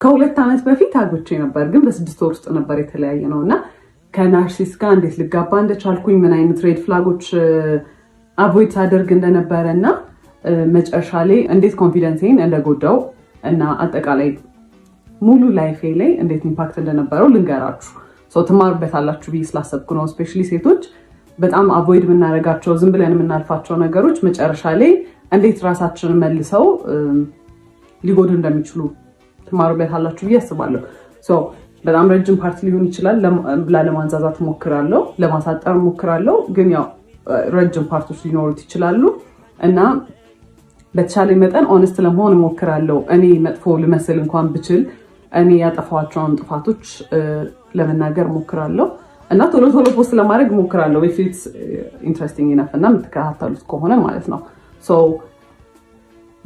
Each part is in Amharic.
ከ2 ዓመት በፊት አግብቼ ነበር ግን በ6 ወር ውስጥ ነበር የተለያየ ነውና ከናርሲስ ጋር እንዴት ልጋባ እንደቻልኩኝ ምን አይነት ሬድ ፍላጎች አቮይድ አደርግ እንደነበረና መጨረሻ ላይ እንዴት ኮንፊደንሴን እንደጎዳው እና አጠቃላይ ሙሉ ላይፌ ላይ እንዴት ኢምፓክት እንደነበረው ልንገራችሁ። ትማሩበታላችሁ ብዬ ስላሰብኩ ነው። ስፔሻሊ ሴቶች በጣም አቮይድ የምናደርጋቸው ዝም ብለን የምናልፋቸው ነገሮች መጨረሻ ላይ እንዴት ራሳችንን መልሰው ሊጎዱ እንደሚችሉ ትማሩበታላችሁ ብዬ አስባለሁ። በጣም ረጅም ፓርት ሊሆን ይችላል። ለማንዛዛት ሞክራለሁ፣ ለማሳጠር ሞክራለሁ። ግን ያው ረጅም ፓርቶች ሊኖሩት ይችላሉ እና በተቻለ መጠን ኦነስት ለመሆን ሞክራለሁ። እኔ መጥፎ ልመስል እንኳን ብችል እኔ ያጠፋቸውን ጥፋቶች ለመናገር ሞክራለሁ እና ቶሎ ፖስት ለማድረግ ሞክራለሁ if it's interesting enough እና የምትከታተሉት ከሆነ ማለት ነው።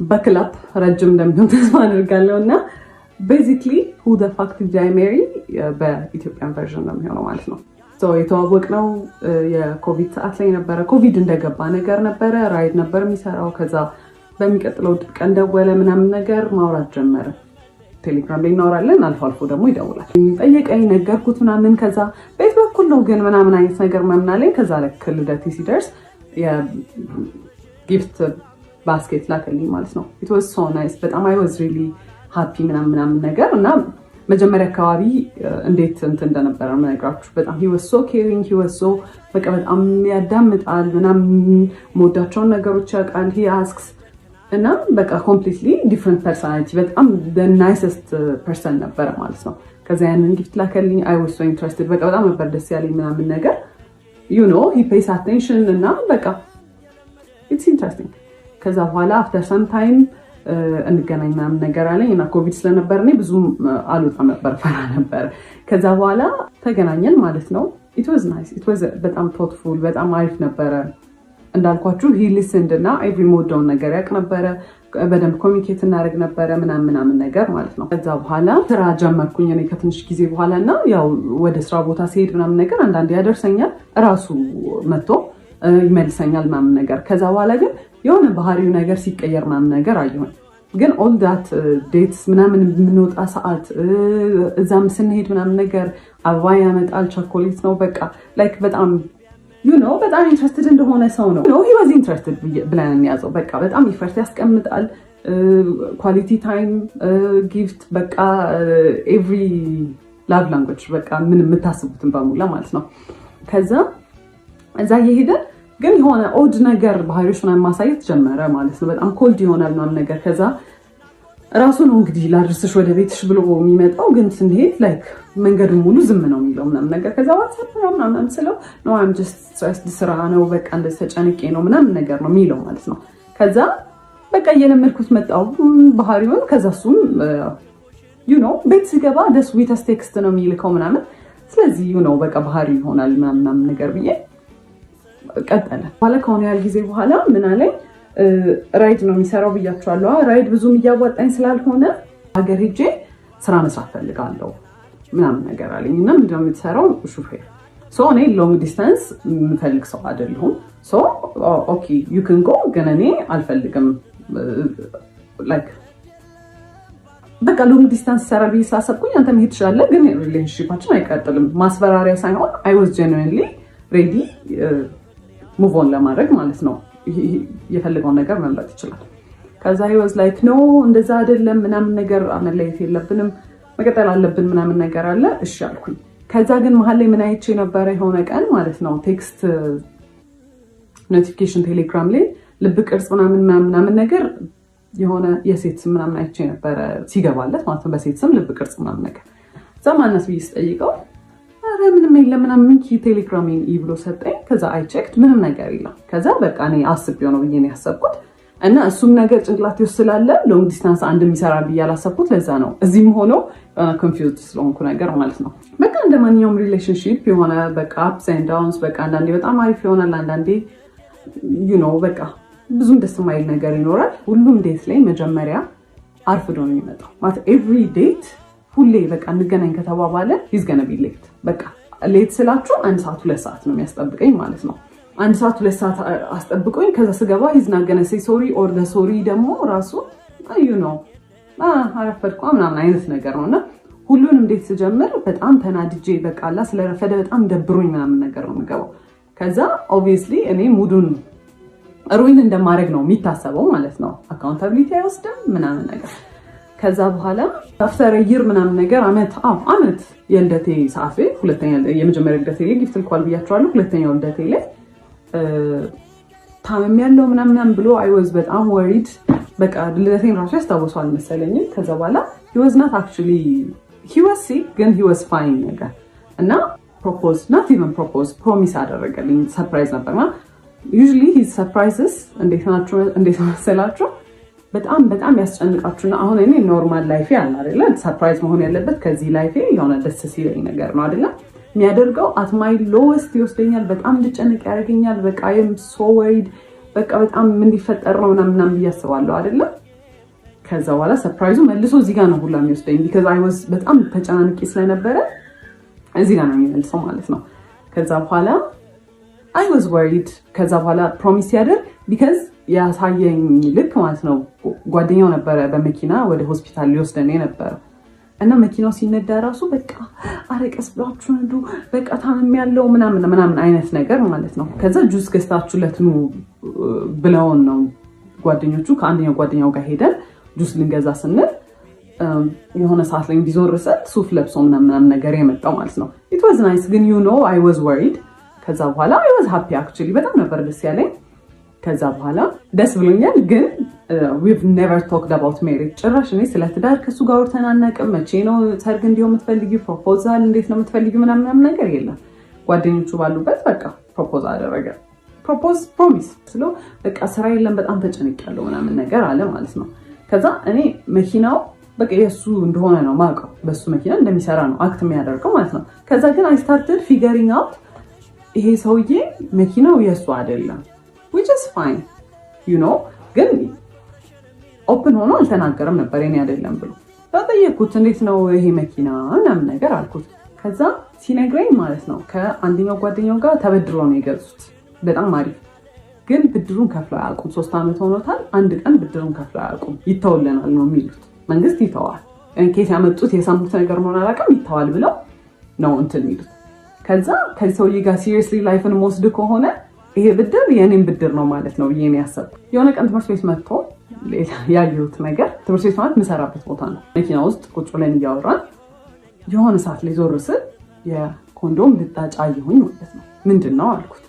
በክላፕ ረጅም እንደሚሆን ተስፋ አድርጋለሁ እና basically who the fuck did I marry በኢትዮጵያን ቨርዥን ነው የሚሆነው ማለት ነው። የተዋወቅነው የኮቪድ ሰዓት ላይ ነበረ። ኮቪድ እንደገባ ነገር ነበረ። ራይድ ነበር የሚሰራው። ከዛ በሚቀጥለው ቀን ደወለ ምናምን ነገር ማውራት ጀመረ። ቴሌግራም ላይ እናወራለን፣ አልፎ አልፎ ደግሞ ይደውላል። ጠየቀኝ፣ ነገርኩት ምናምን። ከዛ ቤት በኩል ነው ግን ምናምን አይነት ነገር ምናምን። ከዛ ልክ ልደቴ ሲደርስ የጊፍት ባስኬት ላከልኝ ማለት ነው። it was so nice በጣም I was really happy ምናምን ነገር እና መጀመሪያ አካባቢ እንዴት እንደነበረ የምነግራችሁ በጣም he was so caring, he was so በቃ በጣም ያዳምጣል ምናምን ሞዳቸውን ነገሮች ያውቃል። he asks እና በቃ completely different personality በጣም the nicest person ነበረ ማለት ነው። ከዛ ያንን ጊፍት ላከልኝ I was so interested በቃ በጣም ነበር ደስ ያለኝ ምናምን ነገር you know he pays attention እና በቃ it's interesting። ከዛ በኋላ after some time እንገናኝ ምናምን ነገር አለኝ እና ኮቪድ ስለነበር እኔ ብዙም አልወጣም ነበር፣ ፈራ ነበር። ከዛ በኋላ ተገናኘን ማለት ነው። it was nice, it was በጣም thoughtful በጣም አሪፍ ነበረ። እንዳልኳችሁ he listened እና every ሞዳውን ነገር ያውቅ ነበረ። በደንብ ኮሚኒኬት እናደርግ ነበረ ምናምን ነገር ማለት ነው። ከዛ በኋላ ስራ ጀመርኩኝ እኔ ከትንሽ ጊዜ በኋላ እና ያው ወደ ስራ ቦታ ሲሄድ ምናምን ነገር አንዳንዴ ያደርሰኛል፣ እራሱ መጥቶ ይመልሰኛል ምናምን ነገር። ከዛ በኋላ ግን የሆነ ባህሪው ነገር ሲቀየር ምናምን ነገር አየሁኝ። ግን all that dates ምናምን የምንወጣ ሰዓት እዛም ስንሄድ ምናምን ነገር አበባ ያመጣል፣ ቸኮሌት ነው በቃ ላይክ በጣም you know በጣም ኢንትረስትድ እንደሆነ ሰው ነው። he was interested ብለን እንያዘው። በቃ በጣም ኢፈርት ያስቀምጣል። ኳሊቲ ታይም ጊፍት በቃ ኤቭሪ ላቭ ላንጉዌጅ በቃ ምን የምታስቡትን በሙላ ማለት ነው። ከዛ እዛ እየሄደ ግን የሆነ ኦድ ነገር ባህሪዎች ምናምን ማሳየት ጀመረ ማለት ነው። በጣም ኮልድ ይሆናል ምናምን ነገር። ከዛ ራሱ ነው እንግዲህ ላድርስሽ ወደ ቤትሽ ብሎ የሚመጣው። ግን ስንሄድ ላይክ መንገዱን ሙሉ ዝም ነው የሚለው ምናምን ነገር። ከዛ ዋትስአፕ ምናምን ስለው no I'm just stressed ስራ ነው በቃ እንደዚህ ተጨንቄ ነው ምናምን ነገር ነው የሚለው ማለት ነው። ከዛ በቃ እየለመድኩት መጣው ባህሪውን። ከዛ እሱም you know ቤት ሲገባ the sweetest text ነው የሚልከው ምናምን። ስለዚህ you know በቃ ባህሪ ይሆናል ምናምን ነገር ብዬ ቀጠለ። በኋላ ከሆነ ያህል ጊዜ በኋላ ምን አለኝ ራይድ ነው የሚሰራው ብያቸዋለሁ። ራይድ ብዙም እያዋጣኝ ስላልሆነ ሀገር ሄጄ ስራ መስራት ፈልጋለሁ ምናምን ነገር አለኝ። እና ምንድነው የምትሰራው? ሹፌር። እኔ ሎንግ ዲስታንስ የምፈልግ ሰው አይደለሁም። ኦኬ ዩ ካን ጎ፣ ግን እኔ አልፈልግም ላይክ በቃ ሎንግ ዲስታንስ ይሰራል ብዬ ስላሰብኩኝ አንተ መሄድ ትችላለህ፣ ግን ሪሌሽንሺፓችን አይቀጥልም። ማስፈራሪያ ሳይሆን I was genuinely ready move on ለማድረግ ማለት ነው። የፈለገውን ነገር መምረጥ ይችላል። ከዛ he was like no እንደዛ አይደለም ምናምን ነገር አመለየት የለብንም መቀጠል አለብን ምናምን ነገር አለ። እሺ አልኩኝ። ከዛ ግን መሀል ላይ ምን አይቼ ነበረ የሆነ ቀን ማለት ነው ቴክስት ኖቲፊኬሽን ቴሌግራም ላይ ልብ ቅርጽ ምናምን ነገር የሆነ የሴት ስም ምናምን አይቼ ነበረ ሲገባለት ማለት ነው። በሴት ስም ልብ ቅርጽ ምናምን ነገር ዘማናስ ብዬ ስጠይቀው አረ ምንም የለም ምናምን ቴሌግራሜን ብሎ ሰጠኝ። ከዛ አይ ቼክድ ምንም ነገር የለም። ከዛ በቃ እኔ አስቤው ነው ብዬ ነው ያሰብኩት እና እሱም ነገር ጭንቅላቴ ውስጥ ስላለ ሎንግ ዲስታንስ አንድ የሚሰራ ብዬ አላሰብኩት። ለዛ ነው እዚህም ሆኖ ኮንፊውዝድ ስለሆንኩ ነገር ማለት ነው። በቃ እንደማንኛውም ሪሌሽንሺፕ የሆነ በቃ አፕስ ኤንድ ዳውንስ በቃ አንዳንዴ በጣም አሪፍ ይሆናል፣ አንዳንዴ you know በቃ ብዙም ደስ የማይል ነገር ይኖራል። ሁሉም ዴት ላይ መጀመሪያ አርፍዶ ነው የሚመጣው ማለት ኤቭሪ ዴት ሁሌ በቃ እንገናኝ ከተባባለ he's gonna be late። በቃ ሌት ስላችሁ 1 ሰዓት 2 ሰዓት ነው የሚያስጠብቀኝ ማለት ነው። 1 ሰዓት 2 ሰዓት አስጠብቆኝ ከዛ ስገባ he's not gonna say sorry or the sorry ደግሞ ራሱ you know አረፈድኩ ምናምን አይነት ነገር ነውና ሁሉንም እንዴት ስጀምር በጣም ተናድጄ በቃ አላ ስለረፈደ በጣም ደብሮኝ ምናምን ነገር ነው የምገባው። ከዛ ኦብቪየስሊ እኔ ሙዱን ሩይን እንደማድረግ ነው የሚታሰበው ማለት ነው። አካውንታቢሊቲ አይወስድም ምናምን ነገር። ከዛ በኋላ አፍተር ይር ምናምን ነገር አመት የልደቴ ሰዓት ላይ ሁለተኛ የመጀመሪያ ልደቴ ላይ ጊፍት ልኳል ብያቸዋለሁ። ሁለተኛው ልደቴ ላይ ታመም ያለው ምናምን ብሎ አይ ዋዝ በጣም ወሪድ። በቃ ልደቴን ራሱ ያስታውሰዋል መሰለኝም። ከዛ በኋላ he was not actually he was sick ግን he was fine ነገር እና not even propose promise አደረገልኝ። ሰርፕራይዝ ነበርና usually his surprises እንዴት መሰላችሁ በጣም ያስጨንቃችሁና አሁን እኔ ኖርማል ላይፌ አለ አይደለ ሰርፕራይዝ መሆን ያለበት ከዚህ ላይፌ የሆነ ደስ ሲለኝ ነገር ነው አይደለ የሚያደርገው at my lowest ይወስደኛል። በጣም እንድጨነቅ ያደርገኛል። በቃ I am so worried በቃ በጣም ምን ሊፈጠር ነው ምናምን ብያስባለሁ አይደለ። ከዛ በኋላ ሰርፕራይዙ መልሶ እዚህ ጋር ነው ሁላ የሚወስደኝ because I was በጣም ተጨናንቄ ስለነበረ እዚህ ጋር ነው የሚመልሰው ማለት ነው። ከዛ በኋላ I was worried ከዛ በኋላ ፕሮሚስ ያደርግ because ያሳየኝ ልክ ማለት ነው ጓደኛው ነበረ በመኪና ወደ ሆስፒታል ሊወስደኝ ነበር እና መኪናው ሲነዳ ራሱ በቃ አረቀስ ብላችሁ ነዱ በቃ ታመም ያለው ምናምን አይነት ነገር ማለት ነው። ከዛ ጁስ ገዝታችሁለት ነው ብለውን ነው ጓደኞቹ ከአንደኛው ጓደኛው ጋር ሄደን ጁስ ልንገዛ ስንል የሆነ ሰዓት ላይ እንዲዞርሰ ሱፍ ለብሶ ምናምን ነገር የመጣው ማለት ነው። it was nice ግን you know I was worried። ከዛ በኋላ I was happy actually በጣም ነበር ደስ ያለኝ። ከዛ በኋላ ደስ ብሎኛል ግን we've never talked about marriage ጭራሽ እኔ ስለ ትዳር ከሱ ጋር ወርተን አናውቅም። መቼ ነው ሰርግ እንዲሆን የምትፈልጊው ፕሮፖዛል እንዴት ነው የምትፈልጊው ምናምን ነገር የለም። ጓደኞቹ ባሉበት በቃ ፕሮፖዝ አደረገ። ፕሮሚስ ስለ በቃ ስራ የለም በጣም ተጨንቄያለሁ ምናምን ነገር አለ ማለት ነው። ከዛ እኔ መኪናው በቃ የሱ እንደሆነ ነው ማውቀው በሱ መኪና እንደሚሰራ ነው አክት የሚያደርገው ማለት ነው። ከዛ ግን I started figuring out ይሄ ሰውዬ መኪናው የሱ አይደለም which is fine you know ግን ኦፕን ሆኖ አልተናገረም ነበር የኔ አይደለም ብሎ ተጠየቅኩት። እንዴት ነው ይሄ መኪና ምናምን ነገር አልኩት። ከዛ ሲነግረኝ ማለት ነው ከአንደኛው ጓደኛው ጋር ተበድሮ ነው የገዙት በጣም አሪፍ ግን ብድሩን ከፍለው አያውቁም። 3 አመት ሆኖታል። አንድ ቀን ብድሩን ከፍለው አያውቁም። ይተውልናል ነው የሚሉት። መንግስት ይተዋል እንኬስ ያመጡት የሰሙት ነገር ነው አላውቅም ይተዋል ብለው ነው እንትን የሚሉት። ከዛ ከዚህ ሰውዬ ጋር ሲሪየስሊ ላይፍን ወስድ ከሆነ ይሄ ብድር የኔን ብድር ነው ማለት ነው ብዬ ነው ያሰብኩት። የሆነ ቀን ትምህርት ቤት መጥቶ ያየሁት ነገር ትምህርት ቤት ማለት የምሰራበት ቦታ ነው። መኪና ውስጥ ቁጭ ብለን እያወራን የሆነ ሰዓት ላይ ዞር ስል የኮንዶም ልጣጭ አየሁኝ ማለት ነው። ምንድን ነው አልኩት።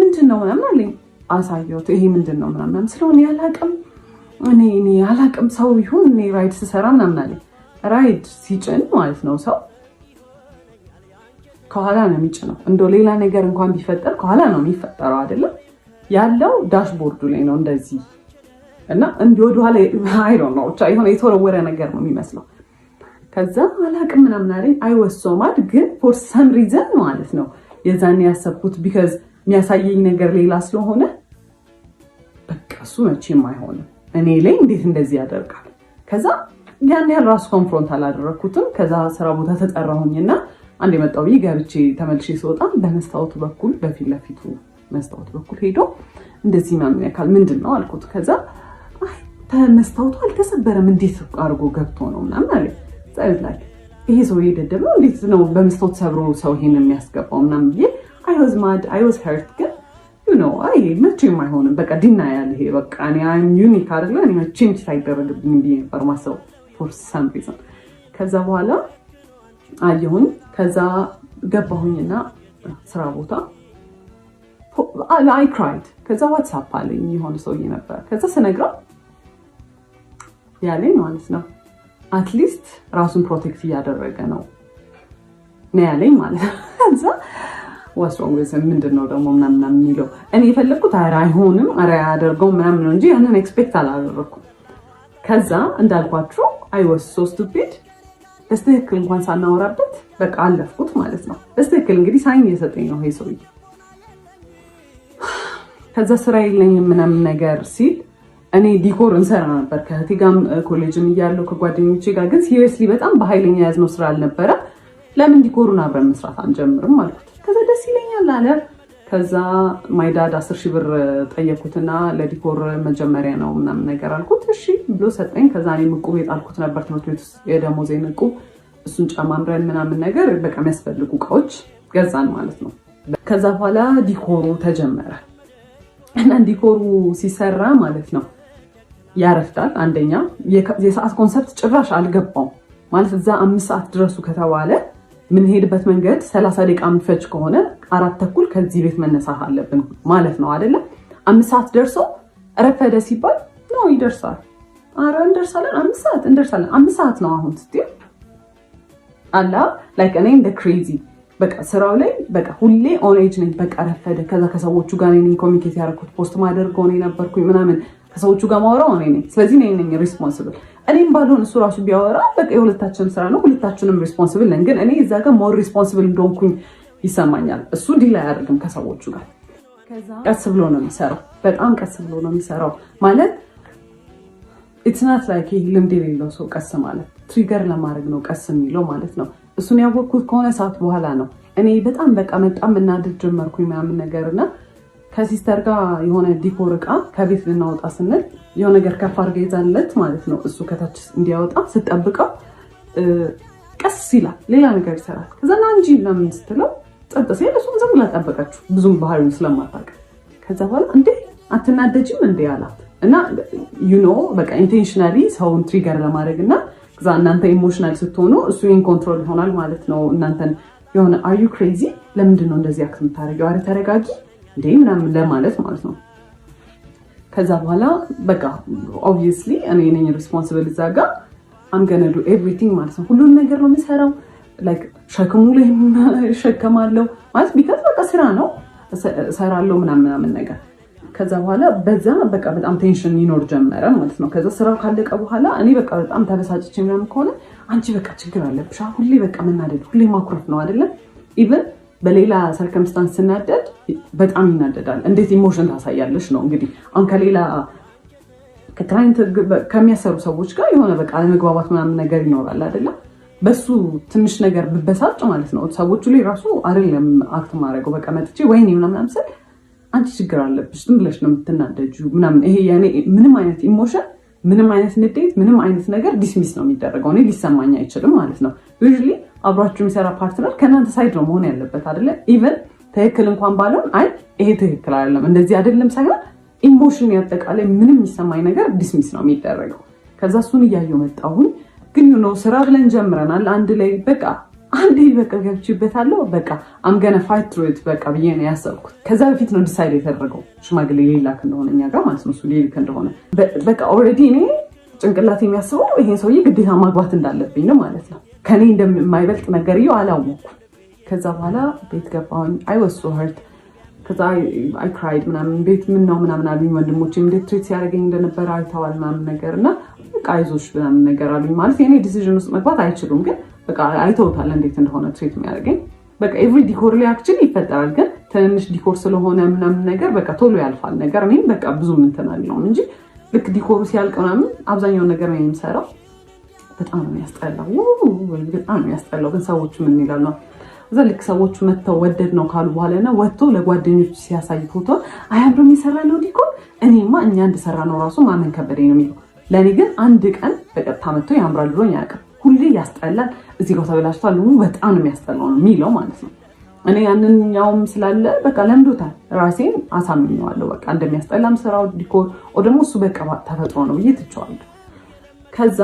ምንድን ነው ምናምን አለኝ። አሳየሁት። ይሄ ምንድን ነው ምናምን ስለሆነ ያላቅም እኔ ያላቅም ሰው ይሁን እኔ ራይድ ስሰራ ምናምን አለኝ። ራይድ ሲጭን ማለት ነው ሰው ከኋላ ነው የሚጭነው። እንደው ሌላ ነገር እንኳን ቢፈጠር ከኋላ ነው የሚፈጠረው አይደለም ያለው ዳሽቦርዱ ላይ ነው እንደዚህ እና እንዲወዱ ኋላ አይ ዶንት ኖ ብቻ የሆነ የተወረወረ ነገር ነው የሚመስለው። ከዛ አላቅም ምናምን አለኝ። አይ ዋስ ሶ ማድ ግን ፎር ሰም ሪዝን ማለት ነው የዛኔ ያሰብኩት ቢካዝ የሚያሳየኝ ነገር ሌላ ስለሆነ በቃ እሱ መቼም አይሆንም እኔ ላይ እንዴት እንደዚህ ያደርጋል። ከዛ ያን ያህል ራሱ ኮንፍሮንት አላደረኩትም። ከዛ ስራ ቦታ ተጠራሁኝና አንድ የመጣው ገብቼ ተመልሼ ስወጣ በመስታወቱ በኩል በፊት ለፊቱ መስታወቱ በኩል ሄዶ እንደዚህ ምናምን ያካል ምንድን ነው አልኩት። ከዛ መስታወቱ አልተሰበረም እንዴት አድርጎ ገብቶ ነው ምናምን አለ። ጻይት ላይ ይሄ ሰው ይደደብ ነው እንዴት ነው በመስታወት ሰብሮ ሰው ይሄን የሚያስገባው ምናምን ብዬ I was mad I was hurt ግን you know መቼም አይሆንም በቃ ዲናያል ይሄ በቃ እኔ I'm unique አይደለ እኔ መቼም ሳይደረግብኝ ብዬ ነበር ማሰብ for some reason። ከዛ በኋላ አየሁኝ። ከዛ ገባሁኝና ስራ ቦታ I cried። ከዛ ዋትስአፕ አለኝ የሆነ ሰውዬ ነበር። ከዛ ስነግረው ያለኝ ማለት ነው አትሊስት ራሱን ፕሮቴክት እያደረገ ነው ያለኝ ማለት ነው። ከዛ ወስሮም ምንድን ነው ደግሞ ምናምን የሚለው እኔ የፈለግኩት አይሆንም አያደርገውም ምናምን ነው እንጂ ያንን ኤክስፔክት አላደረኩም። ከዛ እንዳልኳችሁ I was so stupid በስትክክል እንኳን ሳናወራበት በቃ አለፍኩት ማለት ነው። በስትክክል እንግዲህ ሳይን እየሰጠኝ ነው ይሄ ሰውዬ። ከዛ ስራ የለኝም ምናምን ነገር ሲል እኔ ዲኮር እንሰራ ነበር ከእህቴ ጋር ኮሌጅም እያለሁ ከጓደኞቼ ጋር ግን ሲሪየስሊ በጣም በኃይለኛ ያዝነው ስራ አልነበረ። ለምን ዲኮሩን አብረን መስራት አንጀምርም አልኩት። ከዛ ደስ ይለኛል አለ። ከዛ ማይ ዳድ 10,000 ብር ጠየኩትና ለዲኮር መጀመሪያ ነው ምናምን ነገር አልኩት። እሺ ብሎ ሰጠኝ። ከዛ እኔም ዕቁብ የጣልኩት ነበር ትምህርት ቤት ውስጥ የደሞዜን ዕቁብ፣ እሱን ጨማምረን ምናምን ነገር በቃ የሚያስፈልጉ እቃዎች ገዛን ማለት ነው። ከዛ በኋላ ዲኮሩ ተጀመረ እና ዲኮሩ ሲሰራ ማለት ነው ያረፍዳል። አንደኛ የሰዓት ኮንሰፕት ጭራሽ አልገባውም ማለት እዛ 5 ሰዓት ድረሱ ከተባለ ምንሄድበት መንገድ 30 ደቂቃ ምትፈጅ ከሆነ 4:30 ከዚህ ቤት መነሳት አለብን ማለት ነው አይደለም። 5 ሰዓት ደርሶ ረፈደ ሲባል ነው ይደርሳል። አረ እንደርሳለን 5 ሰዓት እንደርሳለን 5 ሰዓት ነው አሁን ስትይ አላ ላይክ እኔ እንደ ክሬዚ በቃ ስራው ላይ በቃ ሁሌ ኦን ኤጅ ነኝ። በቃ ረፈደ። ከዛ ከሰዎቹ ጋር ነኝ ኮሚኒኬት ያደረኩት ፖስት ማደርገው እኔ ነበርኩኝ ምናምን ከሰዎቹ ጋር ማወራው እኔ ነኝ። ስለዚህ እኔ ነኝ ሪስፖንሲብል። እኔም ባልሆን እሱ ራሱ ቢያወራ በቃ የሁለታችንም ስራ ነው፣ ሁለታችንም ሪስፖንሲብል ነን። ግን እኔ እዛ ጋር ሞር ሪስፖንሲብል እንደሆንኩኝ ይሰማኛል። እሱ ዲል አያደርግም ከሰዎቹ ጋር። ቀስ ብሎ ነው የሚሰራው፣ በጣም ቀስ ብሎ ነው የሚሰራው። ማለት ኢትስ ናት ላይክ ልምድ የሌለው ሰው ቀስ ማለት ትሪገር ለማድረግ ነው ቀስ የሚለው ማለት ነው። እሱን ያወቅኩት ከሆነ ሰዓት በኋላ ነው። እኔ በጣም በቃ በጣም እናድድ ጀመርኩኝ ምናምን ነገርና ከሲስተር ጋር የሆነ ዲኮር እቃ ከቤት ልናወጣ ስንል የሆነ ነገር ከፍ አድርጋ ይዛለት ማለት ነው። እሱ ከታች እንዲያወጣ ስጠብቀው ቀስ ይላል፣ ሌላ ነገር ይሰራል። ከዛና እንጂ ለምን ስትለው ጸጥ ሲል እሱም ዝም ብላ ጠበቀችው፣ ብዙም ባህሪውን ስለማታውቅ። ከዛ በኋላ እንዴ አትናደጂም እንዴ አላት እና በቃ ኢንቴንሽናሊ ሰውን ትሪገር ለማድረግ እና ከዛ እናንተ ኢሞሽናል ስትሆኑ እሱ ኢን ኮንትሮል ይሆናል ማለት ነው። እናንተን የሆነ አር ዩ ክሬዚ ለምንድን ነው እንደዚህ አክት የምታደርጊው? አረ ተረጋጊ እንዴ ምናምን ለማለት ማለት ነው። ከዛ በኋላ በቃ ኦብቪየስሊ እኔ ነኝ ሪስፖንሲብል እዛ ጋር አም ገና ዱ ኤቭሪቲንግ ማለት ነው። ሁሉን ነገር ነው የምሰራው። ላይክ ሸክሙ ላይ እሸከማለሁ ማለት ቢካዝ በቃ ስራ ነው እሰራለሁ ምናምን ነገር። ከዛ በኋላ በዛ በቃ በጣም ቴንሽን ይኖር ጀመረ ማለት ነው። ከዛ ስራው ካለቀ በኋላ እኔ በቃ በጣም ተበሳጭቼ ምናምን ከሆነ አንቺ በቃ ችግር አለብሽ ሁሌ በቃ መናደድ ሁሌ ማኩረፍ ነው አይደለም። ኢቭን በሌላ ሰርከምስታንስ ስናደድ በጣም ይናደዳል። እንዴት ኢሞሽን ታሳያለሽ ነው እንግዲህ። አሁን ከሌላ ከክላይንት ከሚያሰሩ ሰዎች ጋር የሆነ በቃ ለመግባባት ምናምን ነገር ይኖራል አይደለም። በሱ ትንሽ ነገር ብበሳጭ ማለት ነው ሰዎቹ ላይ ራሱ አይደለም አክት ማድረገው በቃ መጥቼ ወይኔ ምናምን ስል አንቺ ችግር አለብሽ ዝም ብለሽ ነው የምትናደጂው ምናምን። ይሄ ያኔ ምንም አይነት ኢሞሽን ምንም አይነት ንዴት ምንም አይነት ነገር ዲስሚስ ነው የሚደረገው። እኔ ሊሰማኝ አይችልም ማለት ነው። ዩዥሊ አብሯችሁ የሚሰራ ፓርትነር ከእናንተ ሳይድ ነው መሆን ያለበት አይደለ። ኢቨን ትክክል እንኳን ባለውን አይ ይሄ ትክክል አይደለም እንደዚህ አይደለም ሳይሆን ኢሞሽን ያጠቃላይ ምንም የሚሰማኝ ነገር ዲስሚስ ነው የሚደረገው። ከዛ እሱን እያየሁ መጣሁኝ። ግን ስራ ብለን ጀምረናል አንድ ላይ በቃ አንዴ በቃ ገብቼበታለሁ በቃ አም ገና ፋይት ትሩ ኢት በቃ ብዬ ነው ያሰብኩት። ከዛ በፊት ነው ዲሳይድ የተደረገው ሽማግሌ ሊላክ እንደሆነ እኛ ጋር ማለት ነው። እሱ ሊልክ እንደሆነ በቃ ኦልሬዲ እኔ ጭንቅላት የሚያስበው ይሄን ሰውዬ ግዴታ ማግባት እንዳለብኝ ነው ማለት ነው። ከኔ እንደማይበልጥ ነገርየው አላወኩም። ከዛ በኋላ ቤት ገባሁኝ። አይ ዋዝ ሶ ሀርት። ከዛ አይ ክራይድ ምናምን ቤት ምን ነው ምናምን አሉኝ ወንድሞቼም እንዴት ትሪት ሲያደርገኝ እንደነበረ አይተዋል ምናምን ነገር እና በቃ አይዞሽ ምናምን ነገር አሉኝ። ማለት የኔ ዲሲዥን ውስጥ መግባት አይችሉም ግን በቃ አይተውታል እንዴት እንደሆነ ትሪት የሚያደርገኝ። በቃ ኤቭሪ ዲኮር ላይ አክቹሊ ይፈጠራል ግን ትንሽ ዲኮር ስለሆነ ምናምን ነገር በቃ ቶሎ ያልፋል ነገር። እኔም በቃ ብዙ እንትን አልለውም እንጂ ልክ ዲኮሩ ሲያልቅ ምናምን አብዛኛውን ነገር ነው የምሰራው። በጣም ነው የሚያስጠላው፣ በጣም ነው የሚያስጠላው። ግን ሰዎቹ ምን ይላሉ እዛ ልክ ሰዎቹ መተው ወደድ ነው ካሉ በኋላና ወጥቶ ለጓደኞቹ ሲያሳይ ፎቶ አያምርም የሰራ ነው ዲኮር። እኔማ እኛ እንደሰራ ነው ራሱ ማመን ከበደኝ ነው የሚለው። ለኔ ግን አንድ ቀን በቀጥታ መጥቶ ያምራል ብሎኝ አያውቅም። ሁሌ ያስጠላል፣ እዚህ ጋር ተበላሽቷል፣ በጣም ነው የሚያስጠላው ነው የሚለው ማለት ነው። እኔ ያንኛውም ስላለ በቃ ለምዶታል፣ ራሴን አሳምኘዋለሁ በቃ እንደሚያስጠላም ስራው ዲኮር ወይ ደግሞ እሱ በቃ ተፈጥሮ ነው ብዬ ትቼዋለሁ። ከዛ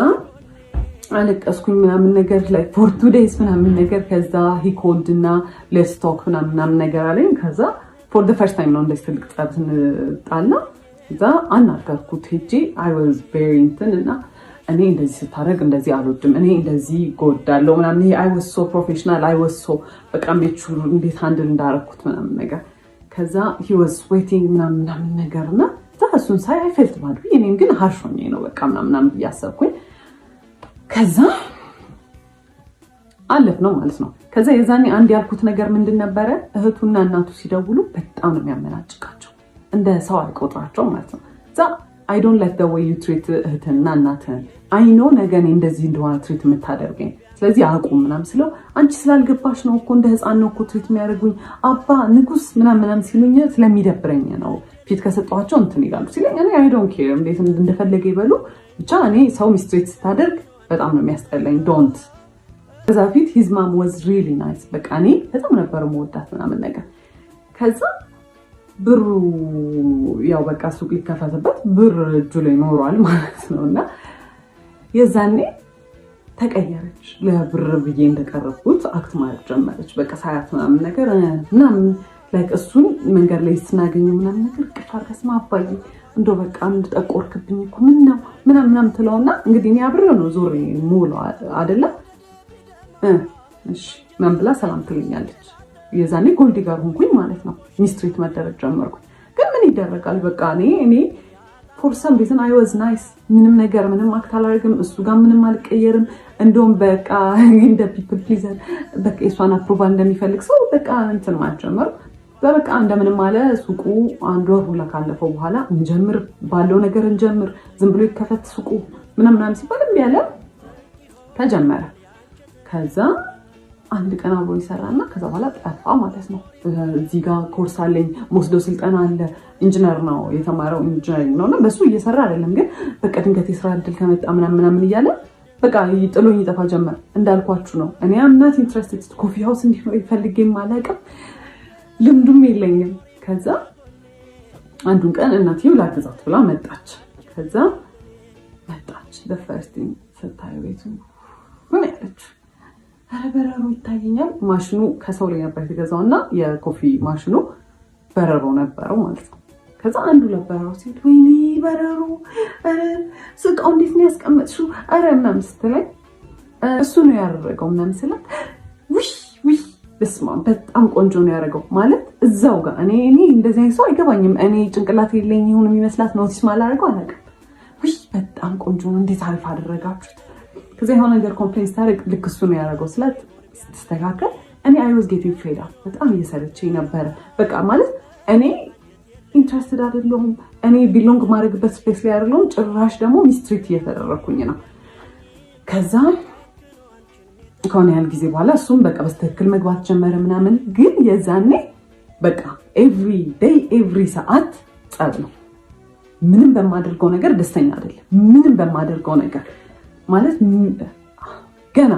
አለቀስኩኝ ምናምን ነገር ላይ ፎር 2 days ምናምን ነገር። ከዛ ሂ ኮልድ እና ሌትስ ቶክ ምናምን ነገር አለኝ። ከዛ ፎር ዘ ፈርስት ታይም ነው እንደዚህ ትልቅ ጸብ ስንጣላ ከዛ አናገርኩት ሄጄ አይ ዋዝ ቬሪ እንትን እና እኔ እንደዚህ ስታደርግ እንደዚህ አልወድም፣ እኔ እንደዚህ ጎዳለሁ ምናምን። ይሄ አይ ዋዝ ሶ ፕሮፌሽናል አይ ዋዝ ሶ በቃ እንዴት ሃንድል እንዳደረኩት ምናምን ነገር። ከዛ ሂ ዋዝ ስዌቲንግ ምናምን ነገር እና እሱን ሳይ አይ ፌልት ባድ እኔም ግን ሃርሽ ሆኜ ነው በቃ ምናምን እያሰብኩኝ ከዛ አለፍ ነው ማለት ነው። ከዛ የዛኔ አንድ ያልኩት ነገር ምንድን ነበረ፣ እህቱና እናቱ ሲደውሉ በጣም ነው የሚያመናጭቃቸው፣ እንደ ሰው አይቆጥራቸው ማለት ነው። እዛ I don't like the way you treat እህትና እናትህን I know ነገ እኔ እንደዚህ እንደሆነ ትሪት የምታደርገኝ ስለዚህ አቁም ምናምን ስለው አንቺ ስላልገባሽ ነው እኮ እንደ ህፃን ነው እኮ ትሪት የሚያደርጉኝ አባ ንጉስ ምናምን ሲሉኝ ስለሚደብረኝ ነው ፊት ከሰጧቸው እንትን ይላሉ ሲለኝ እኔ I don't care እንዴት እንደፈለገ ይበሉ ብቻ እኔ ሰው ሚስትሬት ስታደርግ በጣም ነው የሚያስጠላኝ don't ከዛ ፊት his mom was really nice በቃ እኔ በጣም ነበር የምወዳት ምናምን ነገር ከዛ ብሩ ያው በቃ ሱቅ ሊከፈትበት ብር እጁ ላይ ኖሯል ማለት ነውና የዛኔ ተቀየረች ለብር ብዬ እንደቀረብኩት አክት ማለት ጀመረች በቃ ሳያት ምናምን ነገር ምናምን ላይክ እሱን መንገድ ላይ ስናገኝ ምናምን ነገር ቅፋር ከስማ አባዬ እንደው በቃ እንድጠቆርክብኝ እኮ ምን ነው ምናምን ትለውና እንግዲህ እኔ አብሬው ነው ዞሬ ሙሉ አይደለ እሺ ምን ብላ ሰላም ትለኛለች የዛኔ ጎልዲ ጋር ሆንኩኝ ማለት ነው ሚስትሪት መደረግ ጀመርኩ ግን ምን ይደረጋል በቃ እኔ for some reason I was nice ምንም ነገር ምንም አክት አላደርግም እሱ ጋር ምንም አልቀየርም እንደውም በቃ እንደ people pleaser በቃ እሷን አፕሩቫል እንደሚፈልግ ሰው በቃ እንትን ማጀመር በቃ እንደምንም አለ ሱቁ አንድ ወር ሁላ ካለፈው በኋላ እንጀምር ባለው ነገር እንጀምር ዝም ብሎ ይከፈት ሱቁ ምናምን ሲባል እንዲያለ ተጀመረ ከዛ አንድ ቀን አብሮ ይሰራና ከዛ በኋላ ጠፋ ማለት ነው እዚህ ጋር ኮርስ አለኝ ሞስዶ ስልጠና አለ ኢንጂነር ነው የተማረው ኢንጂነሪንግ ነውና በሱ እየሰራ አይደለም ግን በቃ ድንገት የስራ እድል ከመጣ ምናምን እያለ በቃ ጥሎኝ ይጠፋ ጀመር እንዳልኳችሁ ነው እኔ am not interested ኮፊ ሃውስ እንዲሆን ይፈልገኝ ማለቀም ልምዱም የለኝም ከዛ አንዱን ቀን እናትየው ላግዛት ብላ መጣች ከዛ መጣች the first thing ስታየው ቤቱ ምን ያለች በረሮ ይታየኛል ማሽኑ ከሰው ላይ ነበር የተገዛውና የኮፊ ማሽኑ በረሮ ነበረው ማለት ነው ከዛ አንዱ ለበረሮ ሲል ወይኔ በረሮ ስቃው እንዴት ነው ያስቀመጥሽው አረ ምናምን ስትለኝ እሱ ነው ያደረገው ምናምን ስላት ውይ በስማ በጣም ቆንጆ ነው ያደረገው ማለት እዛው ጋር እኔ እንደዚህ አይነት ሰው አይገባኝም እኔ ጭንቅላት የለኝ ይሁን የሚመስላት ኖቲስ ማላደርገው አላውቅም ውይ በጣም ቆንጆ ነው እንዴት አሪፍ አደረጋችሁት ከዛ የሆነ ነገር ኮምፕሌንስ ታደርግ ልክ እሱ ነው ያደረገው ስላት ስትስተካከል እኔ I was getting fed up በጣም እየሰለቸኝ ነበር በቃ ማለት እኔ ኢንትረስትድ አይደለሁም እኔ ቢሎንግ ማድረግበት ስፔስ ላይ አይደለሁም ጭራሽ ደግሞ ሚስትሪት እየተደረኩኝ ነው ከዛ ከሆነ ያህል ጊዜ በኋላ እሱም በቃ በስተክል መግባት ጀመረ ምናምን ግን የዛኔ በቃ every day every ሰዓት ጸብ ነው ምንም በማደርገው ነገር ደስተኛ አይደለም ምንም በማደርገው ነገር ማለት ገና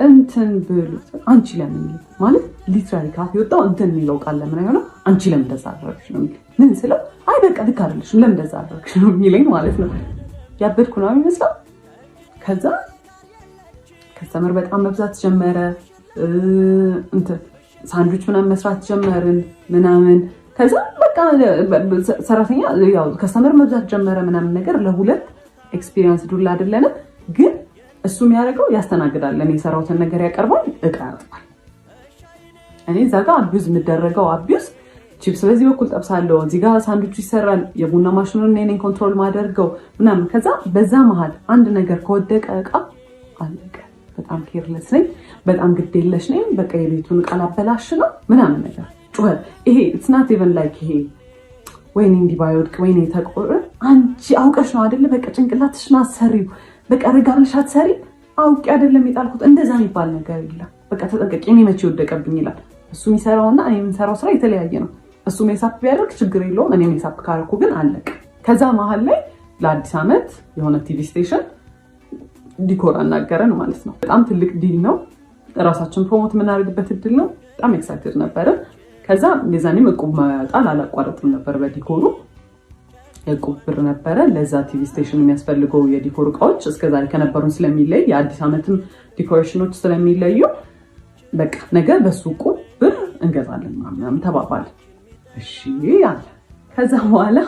እንትን ብሎ አንቺ ለምን ማለት ሊትራሊ ካፍ ይወጣው እንትን የሚለው ቃል ለምን አይሆነው አንቺ ለምን ተዛረክሽ ነው ምን ስለው አይ በቃ ልክ አይደለሽ ለምን ተዛረክሽ ነው የሚለኝ ማለት ነው ያበድኩ ነው የሚመስለው ከዛ ከስተመር በጣም መብዛት ጀመረ እንትን ሳንድዊች ምናምን መስራት ጀመርን ምናምን ከዛ በቃ ሰራተኛ ያው ከስተመር መብዛት ጀመረ ምናምን ነገር ለሁለት ኤክስፒሪየንስ ዱላ አይደለንም ግን እሱ የሚያደርገው ያስተናግዳል ለኔ የሰራውትን ነገር ያቀርባል እቃ ያጥባል እኔ ዛጋ አቢዩዝ ምደረገው አቢዩዝ ቺፕስ በዚህ በኩል ጠብሳለሁ እዚህ ጋር ሳንድዊች ይሰራል የቡና ማሽኑን እኔ ኮንትሮል ማደርገው ምናምን ከዛ በዛ መሃል አንድ ነገር ከወደቀ እቃ አለቀ በጣም ኬርለስ ነኝ በጣም ግዴለሽ ነኝ በቃ የቤቱን ቃል አበላሽ ነው ምናምን ነገር ጩኸት ይሄ it's not even like ይሄ ወይኔ እንዲባይወድቅ ወይኔ ተቆረ አንቺ አውቀሽ ነው አይደለ በቃ ጭንቅላትሽን አሰሪው በቃ ረጋልሽ አትሰሪ አውቄ አይደለም ይጣልኩት እንደዛ የሚባል ነገር የለም በቃ ተጠንቀቂ እኔ መቼ ወደቀብኝ ይላል እሱ የሚሰራውና እኔ የምሰራው ስራ የተለያየ ነው እሱ ሜሳፕ ቢያደርግ ችግር የለውም እኔ ሜሳፕ ካርኩ ግን አለቀ ከዛ መሃል ላይ ለአዲስ ዓመት የሆነ ቲቪ ስቴሽን ዲኮር አናገረን ማለት ነው በጣም ትልቅ ዲል ነው ራሳችን ፕሮሞት የምናደርግበት እድል ነው በጣም ኤክሳይትድ ነበር ከዛ የዛኔም እቁብ ማጣል አላቋረጥም ነበር በዲኮሩ እቁብ ብር ነበረ ለዛ ቲቪ ስቴሽን የሚያስፈልገው የዲኮር እቃዎች እስከዛሬ ከነበሩን ስለሚለይ የአዲስ ዓመትም ዲኮሬሽኖች ስለሚለዩ በቃ ነገ በሱቁ ብር እንገዛለን ምናምን ተባባል እሺ ያለ ከዛ በኋላ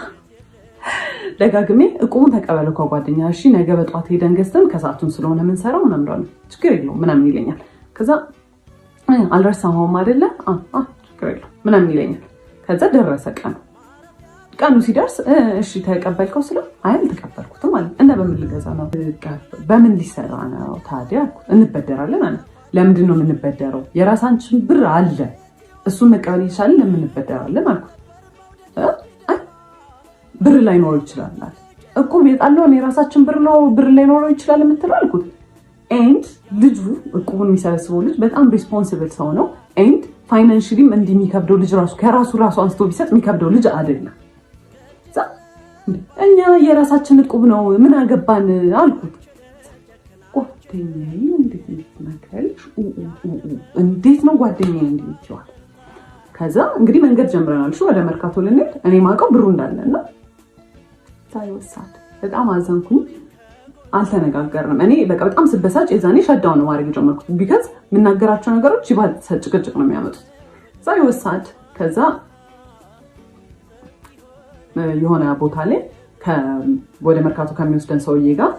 ደጋግሜ እቁቡን ተቀበለው ከጓደኛ እሺ ነገ በጧት ሄደን ገዝተን ከሰዓቱን ስለሆነ ምን ሰራው ምናምን ችግር የለውም ምናምን ይለኛል ከዛ አልረሳሁም አይደለ ችግር የለውም ምናምን ይለኛል ከዛ ደረሰ ቀኑ ሲደርስ እሺ ተቀበልከው ስለ አይል ተቀበልኩት ማለት እና በምን ልገዛ ነው በምን ሊሰራ ነው ታዲያ እንበደራለን አለ ለምንድን ነው የምንበደረው የራሳችን ብር አለ እሱን መቀበል ይችላል ለምን እንበደራለን አልኩት ብር ላይ ኖር ይችላል እኮ የጣለውን የራሳችን ብር ነው ብር ላይ ኖረው ይችላል የምትለው አልኩት። ኤንድ ልጁ እቁቡን የሚሰበስበው ልጅ በጣም ሪስፖንሲብል ሰው ነው። ኤንድ ፋይናንሽሊም እንዲህ የሚከብደው ልጅ ራሱ አንስቶ ቢሰጥ የሚከብደው ልጅ አይደለም። እኛ የራሳችን እቁብ ነው ምን አገባን አልኩት። ጓደኛዬ እንዴት ነው ጓደኛዬ እንዲችዋል። ከዛ እንግዲህ መንገድ ጀምረናል ወደ መርካቶ ልንሄድ። እኔ ማውቀው ብሩ እንዳለና ሳይወሳድ በጣም አዘንኩኝ። አልተነጋገርንም። እኔ በቃ በጣም ስበሳጭ የዛኔ ሸዳው ነው ማድረግ ጀመርኩት። ቢካዝ የምናገራቸው ነገሮች ይባልጥ ጭቅጭቅ ነው የሚያመጡት። ሳይወሳድ ከዛ የሆነ ቦታ ላይ ወደ መርካቶ ከሚወስደን ሰውዬ ጋር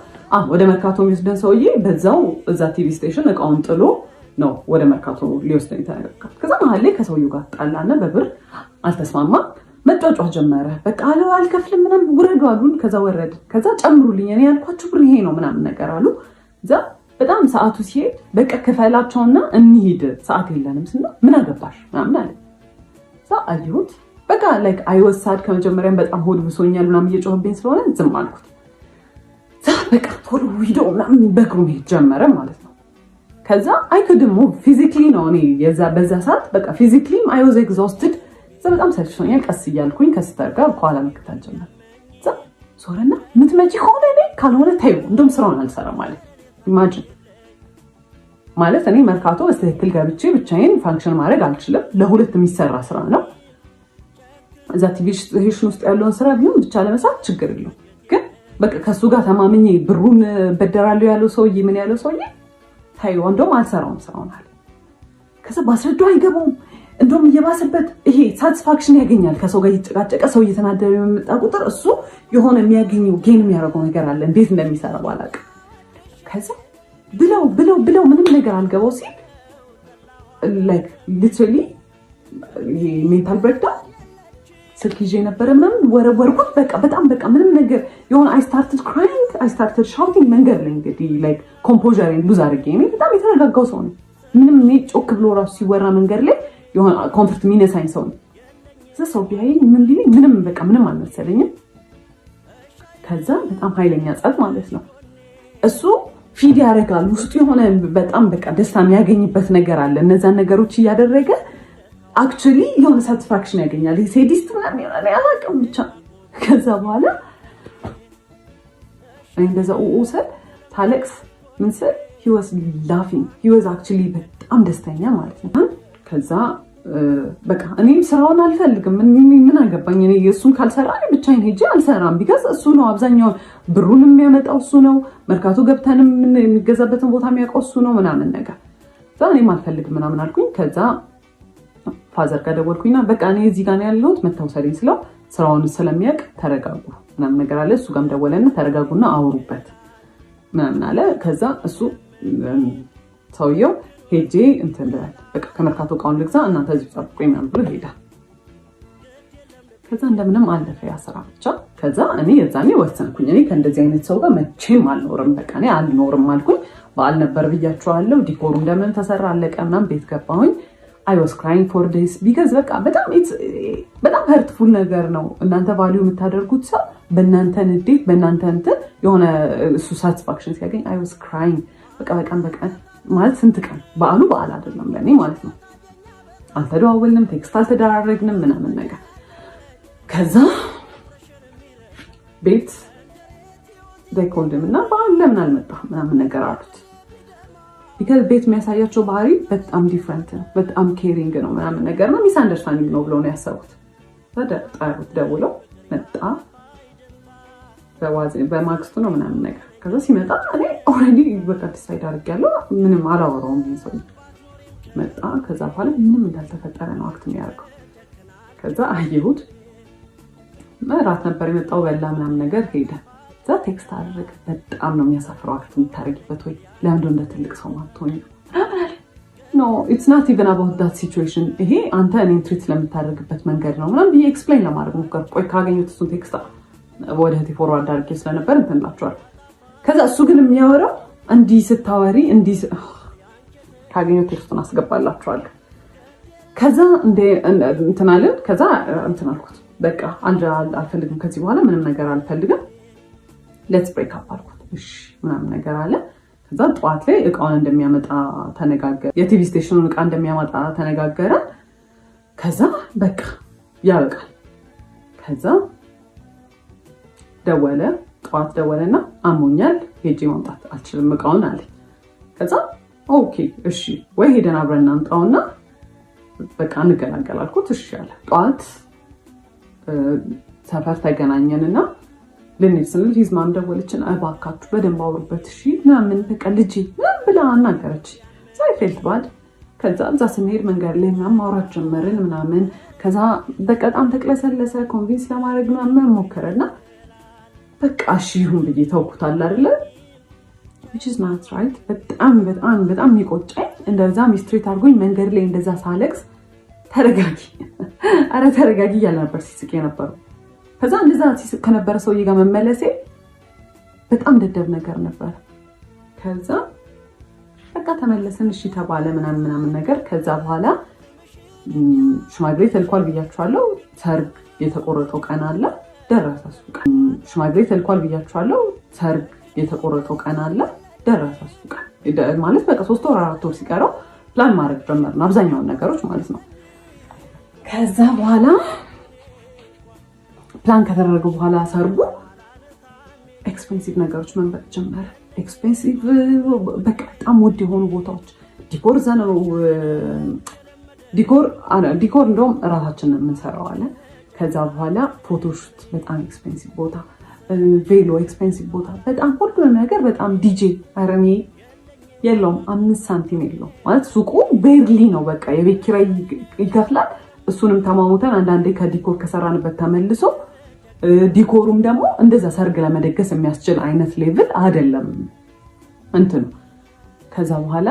ወደ መርካቶ የሚወስደን ሰውዬ በዛው እዛ ቲቪ ስቴሽን እቃውን ጥሎ ነው ወደ መርካቶ ሊወስደን የተነጋገርኩት። ከዛ መሀል ላይ ከሰውዬው ጋር ጣላና በብር አልተስማማም። መጫጫህ ጀመረ። በቃ አልከፍልም ምናምን ውረዱ አሉን። ከዛ ወረድን። ከዛ ጨምሩልኝ እኔ ያልኳችሁ ብር ይሄ ነው ምናምን ነገር አሉ። እዛ በጣም ሰዓቱ ሲሄድ በቃ ክፈላቸውና እንሂድ ሰዓት የለንም ስና ምን አገባሽ ምናምን አለ። እዛ አየሁት በቃ ላይክ አይወሳድ ከመጀመሪያም በጣም ሆድ ብሶኛል ምናምን እየጮህብኝ ስለሆነ ዝም አልኩት። በቃ ቶሎ ሂዶ ምናምን በእግሩ መሄድ ጀመረ ማለት ነው። ከዛ አይክድሞ ፊዚክሊ ነው እኔ በዛ ሰዓት በቃ ፊዚክሊም አይ ዋዝ ኤግዞስትድ። በጣም ሰልችቶኛል። ቀስ እያልኩኝ ከስተር ጋር ከኋላ መከታተል ጀመር። ዞረና ምትመጪ ከሆነ እኔ ካልሆነ ተይው እንደውም ስራውን አልሰራም ማለት ኢማጂን ማለት እኔ መርካቶ በትክክል ገብቼ ብቻዬን ፋንክሽን ማድረግ አልችልም። ለሁለት የሚሰራ ስራ ነው። እዛ ቲቪ ስቴሽን ውስጥ ያለውን ስራ ቢሆን ብቻ ለመስራት ችግር የለውም። ግን በቃ ከሱ ጋር ተማምኜ ብሩን በደራለሁ ያለው ሰውዬ ምን ያለው ሰውዬ ተይው እንደውም አልሰራውም ስራውን አለ። ከዛ ባስረዳው አይገባውም። እንደውም እየባሰበት ይሄ ሳቲስፋክሽን ያገኛል። ከሰው ጋር እየተጨቃጨቀ ሰው እየተናደረ የሚመጣ ቁጥር እሱ የሆነ የሚያገኘው ጌን የሚያደርገው ነገር አለ። እንዴት እንደሚሰራ ባላውቅም ከዛ ብለው ምንም ነገር አልገባው ሲል ላይክ ሊትራሊ ይሄ ሜንታል ብሬክዳውን ስልክ ይዤ ነበረ ምናምን ወረወርኩት። በቃ በጣም በቃ ምንም ነገር የሆነ አይ ስታርትድ ክራይንግ አይ ስታርትድ ሻውቲንግ መንገድ ላይ እንግዲህ ላይክ ኮምፖዘሬን ሉዝ አድርጌ እኔ በጣም የተረጋጋው ሰው ነው። ምንም እኔ ጮክ ብሎ ራሱ ሲወራ መንገድ ላይ የሆነ ኮንፈርት የሚነሳኝ ሰው ነው። ሰው ቢያየኝ ምን ቢለኝ ምንም በቃ ምንም አልመሰለኝም። ከዛ በጣም ኃይለኛ ጸብ ማለት ነው። እሱ ፊድ ያደርጋል ውስጡ የሆነ በጣም በቃ ደስታ የሚያገኝበት ነገር አለ። እነዛን ነገሮች እያደረገ አክቹሊ የሆነ ሳቲስፋክሽን ያገኛል። ሴዲስት ምናምን ይሆናል አላውቅም ብቻ። ከዛ በኋላ እንደዛ ኡኡሰ ታለቅስ ምን ስል he was laughing he was actually በጣም ደስተኛ ማለት ነው። ከዛ በቃ እኔም ስራውን አልፈልግም ምን አገባኝ እኔ እሱን ካልሰራ ብቻዬን ሄጄ አልሰራም። ቢካዝ እሱ ነው አብዛኛውን ብሩን የሚያመጣው እሱ ነው። መርካቶ ገብተንም የሚገዛበትን ቦታ የሚያውቀው እሱ ነው ምናምን ነገር። እኔም አልፈልግም ምናምን አልኩኝ። ከዛ ፋዘር ጋር ደወልኩኝና በቃ እኔ እዚህ ጋር ነው ያለሁት መታወሰሪኝ ስለው ስራውን ስለሚያውቅ ተረጋጉ ምናምን ነገር አለ። እሱ ጋርም ደወለና ተረጋጉና አውሩበት ምናምን አለ። ከዛ እሱ ሰውየው ሄጄ እንትን ብሏል በቃ ከመርካቶ እቃውን ልግዛ እናንተ እዚህ ጠብቁኝ ምናምን ብሎ ሄዳ። ከዛ እንደምንም አለፈ ያ ስራ ብቻ። ከዛ እኔ የዛኔ ወሰንኩኝ እኔ ከእንደዚህ አይነት ሰው ጋር መቼም አልኖርም። በቃ እኔ አልኖርም አልኩኝ። በዓል ነበር ብያቸዋለሁ። ዲኮሩ እንደምን ተሰራ አለቀ ምናምን ቤት ገባሁኝ። I was crying for this because በቃ በጣም hurtful ነገር ነው። እናንተ ቫልዩ የምታደርጉት ሰው በእናንተ ንዴት በእናንተ እንትን የሆነ እሱ ሳቲስፋክሽን ሲያገኝ I was crying በቃ በቀን ማለት ስንት ቀን በዓል አይደለም ለኔ ማለት ነው። አልተደዋወልንም፣ ቴክስት አልተደራረግንም ምናምን ነገር። ከዛ ቤት ደኮልድምና በዓል ለምን አልመጣም ምናምን ነገር አሉት። ቢካዝ ቤት የሚያሳያቸው ባህሪ በጣም ዲፍረንት ነው፣ በጣም ኬሪንግ ነው ምናምን ነገር ነው። ሚስ አንደርስታንዲንግ ነው ብለው ነው ያሰቡት። ጠሩት፣ ደውለው መጣ። በማግስቱ ነው ምናምን ነገር። ከዛ ሲመጣ እኔ ኦልሬዲ በቃ ዲሳይድ አድርጌያለሁ ምንም አላወራውም። ሰው መጣ። ከዛ በኋላ ምንም እንዳልተፈጠረ ነው አክት የሚያደርገው። ከዛ አየሁት። እራት ነበር የመጣው በላ ምናምን ነገር ሄደ። እዛ ቴክስት አደረገ። በጣም ነው የሚያሳፍረው አክት የምታደርጊበት ወይ ለምንድን እንደ ትልቅ ሰው ማትሆኝ? ኖ ኢትስ ናት ኢቨን አባውት ዳት ሲቹዌሽን። ይሄ አንተ እኔን ትሪት ስለምታደርግበት መንገድ ነው ምናምን ብዬ ኤክስፕሌን ለማድረግ ሞከርኩ። ቆይ ካገኘሁት እሱን ቴክስት ወደ እህቴ ፎርዋርድ አድርጌ ስለነበር እንትን እላቸዋለሁ። ከዛ እሱ ግን የሚያወራው እንዲህ ስታወሪ እንዲህ ካገኘሁት ቴክስቱን አስገባላችኋለሁ። ከዛ እንትን አለን። ከዛ እንትን አልኩት በቃ አልፈልግም ከዚህ በኋላ ምንም ነገር አልፈልግም ሌትስ ብሬክ አፕ አልኩት። እሺ ምናምን ነገር አለ። ከዛ ጠዋት ላይ እቃውን እንደሚያመጣ ተነጋገረ። የቲቪ ስቴሽኑን እቃ እንደሚያመጣ ተነጋገረ። ከዛ በቃ ያበቃል። ከዛ ደወለ፣ ጠዋት ደወለና አሞኛል ሄጄ ማምጣት አልችልም እቃውን አለ። ከዛ ኦኬ እሺ ወይ ሄደን አብረን እናምጣውና በቃ እንገላገል አልኩት። እሺ አለ። ጠዋት ሰፈር ተገናኘንና ልንሄድ ስንል ሂዝማም ደወለችን። እባካችሁ በደንብ አውሩበት እሺ ምናምን በቃ ልጄ ምናምን ብላ አናገረች። ሳይፌልት ባድ። ከዛ እዛ ስንሄድ መንገድ ላይ ምናምን ማውራት ጀመርን ምናምን። ከዛ በጣም ተቅለሰለሰ። ኮንቪንስ ለማድረግ ምናምን ሞከረና በቃ እሺ ይሁን ብዬ ተውኩታል አይደለ which is not right። በጣም የሚቆጨኝ እንደዛ ሚስትሪት አድርጎኝ መንገድ ላይ እንደዛ ሳለቅስ ተረጋጊ አረ ተረጋጊ እያለ ነበር ሲስቅ የነበረው። ከዛ እንደዛ ሲስቅ ከነበረ ሰውዬ ጋር መመለሴ በጣም ደደብ ነገር ነበር። ከዛ በቃ ተመለስን እሺ ተባለ ምናምን ነገር። ከዛ በኋላ ሽማግሌ ተልኳል ብያችኋለሁ። ሰርግ የተቆረጠው ቀን አለ ደረሰ። እሱ ቀን ሽማግሌ ተልኳል ብያችኋለሁ። ሰርግ የተቆረጠው ቀን አለ ደረሰ። እሱ ቀን ማለት በቃ 3 ወር 4 ወር ሲቀረው ፕላን ማድረግ ጀመርን አብዛኛውን ነገሮች ማለት ነው። ከዛ በኋላ ፕላን ከተደረገ በኋላ ሰርጉ ኤክስፔንሲቭ ነገሮች መምረጥ ጀመረ። ኤክስፔንሲቭ በቃ በጣም ውድ የሆኑ ቦታዎች ዲኮር ዘነው ዲኮር እንደውም እራሳችንን የምንሰራው አለ። ከዛ በኋላ ፎቶሹት በጣም ኤክስፔንሲቭ ቦታ፣ ቬሎ ኤክስፔንሲቭ ቦታ፣ በጣም ሁሉ ነገር በጣም ዲጄ አረኔ የለውም 5 ሳንቲም የለውም ማለት ሱቁ ቤርሊ ነው። በቃ የቤት ኪራይ ይከፍላል። እሱንም ተማሙተን አንዳንዴ ከዲኮር ከሰራንበት ተመልሶ ዲኮሩም ደግሞ እንደዛ ሰርግ ለመደገስ የሚያስችል አይነት ሌቭል አይደለም እንትን። ከዛ በኋላ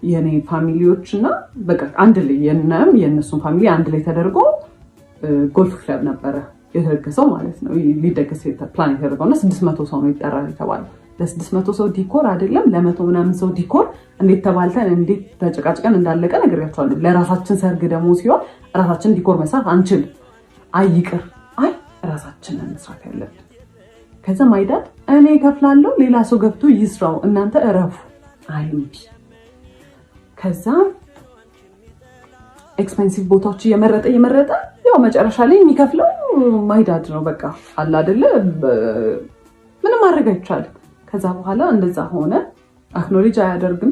የኔ ፋሚሊዎች እና በቃ አንድ ላይ የነሱን ፋሚሊ አንድ ላይ ተደርጎ ጎልፍ ክለብ ነበረ የተደገሰው ማለት ነው። ሊደገስ ፕላን የተደረገው እና 600 ሰው ነው ይጠራል የተባለው። ለ600 ሰው ዲኮር አይደለም ለ100 ምናምን ሰው ዲኮር እንዴት ተባልተን እንዴት ተጨቃጭቀን እንዳለቀ ነግሬያቸዋለሁ። ለራሳችን ሰርግ ደግሞ ሲሆን ራሳችን ዲኮር መስራት አንችል አይቅር አይ ራሳችንን መስራት ያለብን። ከዛ ማይዳድ እኔ ከፍላለሁ ሌላ ሰው ገብቶ ይስራው እናንተ እረፉ አይምቢ። ከዛ ኤክስፔንሲቭ ቦታዎች እየመረጠ ያው መጨረሻ ላይ የሚከፍለው ማይዳድ ነው። በቃ አለ አይደለ ምንም ማድረግ አይቻልም። ከዛ በኋላ እንደዛ ሆነ። አክኖሌጅ አያደርግም።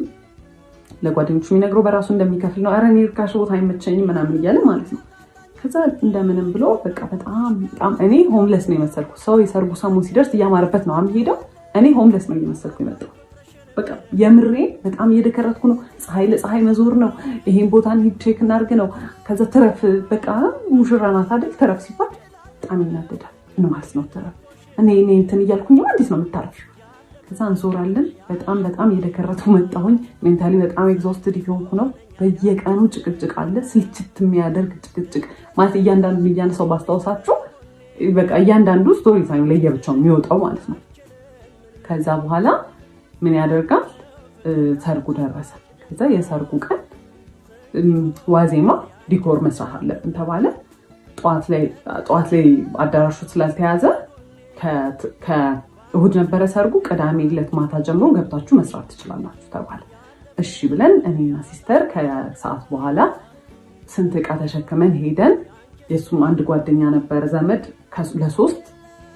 ለጓደኞቹ የሚነግረው በራሱ እንደሚከፍል ነው። ኧረ እኔ ርካሽ ቦታ አይመቸኝም ምናምን እያለ ማለት ነው። ከዛ እንደምንም ብሎ በቃ በጣም እኔ ሆምለስ ነው የመሰልኩት። ሰው የሰርጉ ሰሞን ሲደርስ እያማረበት ነው የሚሄደው። እኔ ሆምለስ ነው እየመሰልኩ የመጣው። በቃ የምሬ በጣም እየደከረትኩ ነው። ፀሐይ ለፀሐይ መዞር ነው። ይሄን ቦታ ሂድ ቼክ እናድርግ ነው። ከዛ ትረፍ በቃ ሙሽራ ናት አይደል? ትረፍ ሲባል በጣም ይናደዳል። ምን ማለት ነው ትረፍ? እኔ እንትን እያልኩኝ እንዴት ነው የምታረፊው? ከዛ እንዞራለን። በጣም እየደከረትኩ መጣሁኝ። ሜንታሊ በጣም ኤግዞስትድ የሆንኩ ነው። በየቀኑ ጭቅጭቅ አለ። ስልችት የሚያደርግ ጭቅጭቅ ማለት እያንዳንዱ ሰው ባስታውሳችሁ በቃ እያንዳንዱ ስቶሪ ታይም ለየብቻው የሚወጣው ማለት ነው። ከዛ በኋላ ምን ያደርጋል? ሰርጉ ደረሰ። ከዛ የሰርጉ ቀን ዋዜማ ዲኮር መስራት አለብን ተባለ። ጠዋት ላይ አዳራሹ ስላልተያዘ ከእሁድ ነበረ ሰርጉ። ቅዳሜ ዕለት ማታ ጀምሮ ገብታችሁ መስራት ትችላላችሁ ተባለ። እሺ ብለን እኔና ሲስተር ከሰዓት በኋላ ስንት ዕቃ ተሸክመን ሄደን የሱም አንድ ጓደኛ ነበረ ዘመድ ለ3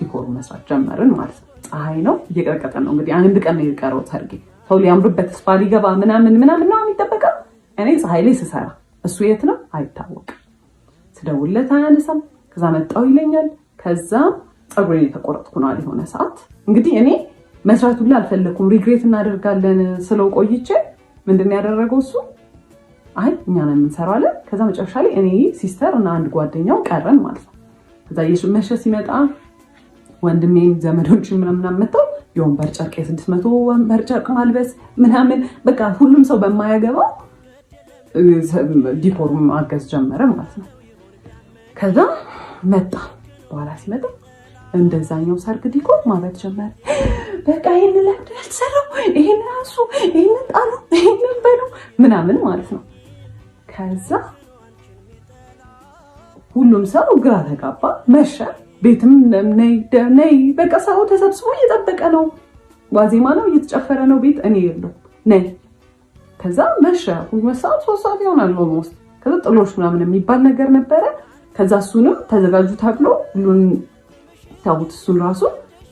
ዲኮር መስራት ጀመርን ማለት ነው። ፀሐይ ነው እየቀረቀጠን ነው እንግዲህ አንድ ቀን ነው የቀረው ሰርጌ። ሰው ሊያምርበት ተስፋ ሊገባ ምናምን ነው የሚጠበቀው። እኔ ፀሐይ ላይ ስሰራ እሱ የት ነው አይታወቅም። ስደውልለት አያነሳም። ከዛ መጣው ይለኛል። ከዛ ፀጉሬን የተቆረጥኩ ነው የሆነ ሰዓት እንግዲህ እኔ መስራት ሁሉ አልፈለኩም። ሪግሬት እናደርጋለን ስለው ቆይቼ ምንድን ያደረገው እሱ አይ እኛ ነን የምንሰራው አለ። ከዛ መጨረሻ ላይ እኔ ሲስተር እና አንድ ጓደኛው ቀረን ማለት ነው። ከዛ መሸ ሲመጣ ወንድሜም ዘመዶች ምናምን መጥተው የወንበር ጨርቅ የ600 ወንበር ጨርቅ ማልበስ ምናምን በቃ ሁሉም ሰው በማያገባው ዲኮር ማገዝ ጀመረ ማለት ነው። ከዛ መጣ በኋላ ሲመጣ እንደዛኛው ሰርግ ዲኮር ማለት ጀመረ። በቃ ይሄን ለምድ ያልተሰራው ይሄን ራሱ ይሄን ጣሉ ይሄን በሉ ምናምን ማለት ነው። ከዛ ሁሉም ሰው ግራ ተጋባ። መሸ ቤትም ነይ በቃ ሰው ተሰብስቦ እየጠበቀ ነው። ዋዜማ ነው፣ እየተጨፈረ ነው ቤት። እኔ የለው ነይ። ከዛ መሸ 2 ሰዓት 3 ሰዓት ይሆናል ኦልሞስት። ከዛ ጥሎሽ ምናምን የሚባል ነገር ነበረ። ከዛ እሱንም ተዘጋጁ ተብሎ ሁሉን ታውት እሱን ራሱ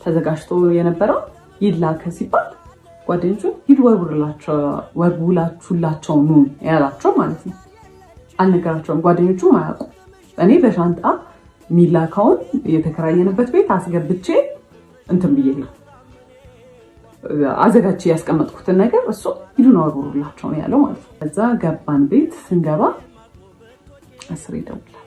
ተዘጋጅቶ የነበረው ይላከ ሲባል ጓደኞቹ ሂድ ወርውላችሁላቸው ኑ ያላቸው ማለት ነው። አልነገራቸውም፣ ጓደኞቹ ማያውቁ። እኔ በሻንጣ ሚላካውን የተከራየንበት ቤት አስገብቼ እንትን ብዬ ነው አዘጋጅቼ ያስቀመጥኩትን ነገር እሱ ሂዱን ወርውላቸው ነው ያለው ማለት ነው። ከዛ ገባን። ቤት ስንገባ አስሬ ይደውላል፣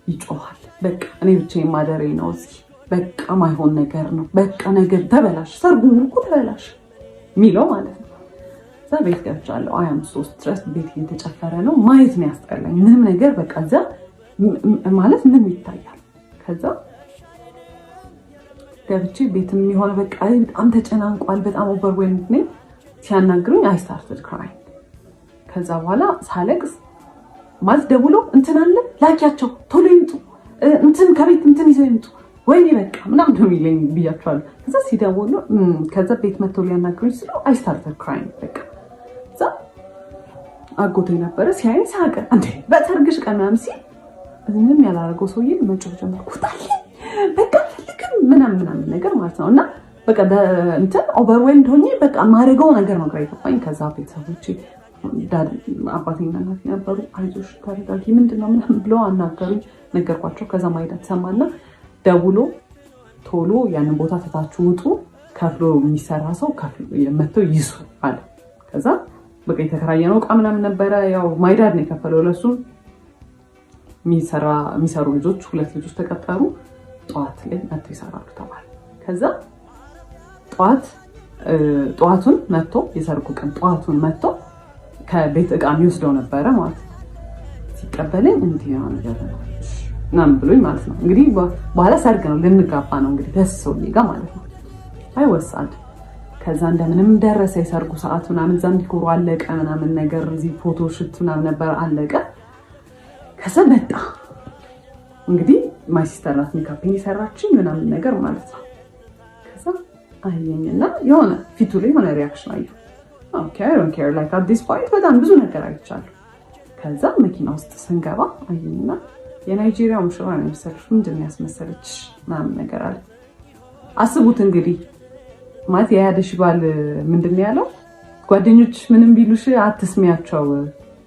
ይጮሃል። በቃ እኔ ብቻዬን ማደሬ ነው እዚህ፣ በቃ ማይሆን ነገር ነው፣ በቃ ነገር ተበላሽ፣ ሰርጉን እኮ ተበላሽ ሚለው ማለት ነው። እዛ ቤት ገብቻለሁ። አያም 3 ድረስ ቤት እየተጨፈረ ነው። ማየት ነው ያስጠላኝ። ምንም ነገር በቃ እዛ ማለት ምን ይታያል። ከዛ ገብቼ ቤትም የሆነ በቃ በጣም ተጨናንቋል፣ በጣም ኦቨርዌልምድ ነኝ። ሲያናግሩኝ አይ ስታርትድ ክራይንግ። ከዛ በኋላ ሳለቅስ ማለት ደውሎ እንትን አለ ላኪያቸው ቶሎ ይምጡ፣ እንትን ከቤት እንትን ይዘው ይምጡ፣ ወይኔ በቃ ምናምን ነው የሚለኝ ብያቸዋለሁ። ከዛ ሲደውሉ ከዛ ቤት መጥተው ሊያናግሩኝ ስለው አይ ስታርትድ ክራይንግ በቃ። ከዛ አጎቴ ነበረ ሲያየኝ ሳቀ። እንዴ በሰርግሽ ቀን ምናምን ሲል ምንም ያላረገው ሰውዬ መጮህ ጀመርኩ። በቃ ፈልግም ምናምን ነገር ማለት ነው። እና በቃ እንትን ኦቨርዌልምድ ሆኜ በቃ ማረገው ነገር ነው ግራ የገባኝ። ከዛ ቤተሰቦቼ አባቴና እናቴ ነበሩ። አይዞሽ ተረጋጊ ምንድነው ምናምን ብለው አናገሩኝ፣ ነገርኳቸው። ከዛ ማይዳት ሰማና ደውሎ ቶሎ ያንን ቦታ ትታችሁ ውጡ፣ ከፍሎ የሚሰራ ሰው መጥቶ ይሱ አለ። ከዛ በቃ የተከራየነው ዕቃ ምናምን ነበረ። ያው ማይዳድ ነው የከፈለው ለሱ። የሚሰሩ ልጆች 2 ልጆች ተቀጠሩ። ጠዋት ላይ መጥቶ ይሰራሉ ተባለ። ከዛ ጠዋቱን መጥቶ የሰርጉ ቀን ጠዋቱን መጥቶ ከቤት ዕቃ የሚወስደው ነበረ ማለት ነው። ሲቀበለኝ እንዲህ ነው ነገር ነው ምናምን ብሎኝ ማለት ነው። እንግዲህ በኋላ ሰርግ ነው ልንጋባ ነው እንግዲህ ደስ ሰውዬ ጋር ማለት ነው። አይወሳድ። ከዛ እንደምንም ደረሰ የሰርጉ ሰዓት ምናምን። እዛም ዲኮሩ አለቀ ምናምን ነገር፣ እዚህ ፎቶ ሽት ምናምን ነበር አለቀ። ከዛ መጣ እንግዲህ ማይ ሲስተር ናት ሜካፕን የሰራችኝ ምናምን ነገር ማለት ነው። ከዛ አየኝና የሆነ ፊቱ ላይ የሆነ ሪያክሽን አየሁ። ኦኬ አይ ዶንት ኬር ላይክ አት ዲስ ፖይንት በጣም ብዙ ነገር አይቻለሁ። ከዛ መኪና ውስጥ ስንገባ አየኝና የናይጄሪያ ሙሽራ ነው የመሰለሽ፣ ምንድን ነው ያስመሰለች ምናምን ነገር አለ። አስቡት እንግዲህ ማለት የያደሽ ባል ምንድን ነው ያለው? ጓደኞች ምንም ቢሉሽ አትስሚያቸው።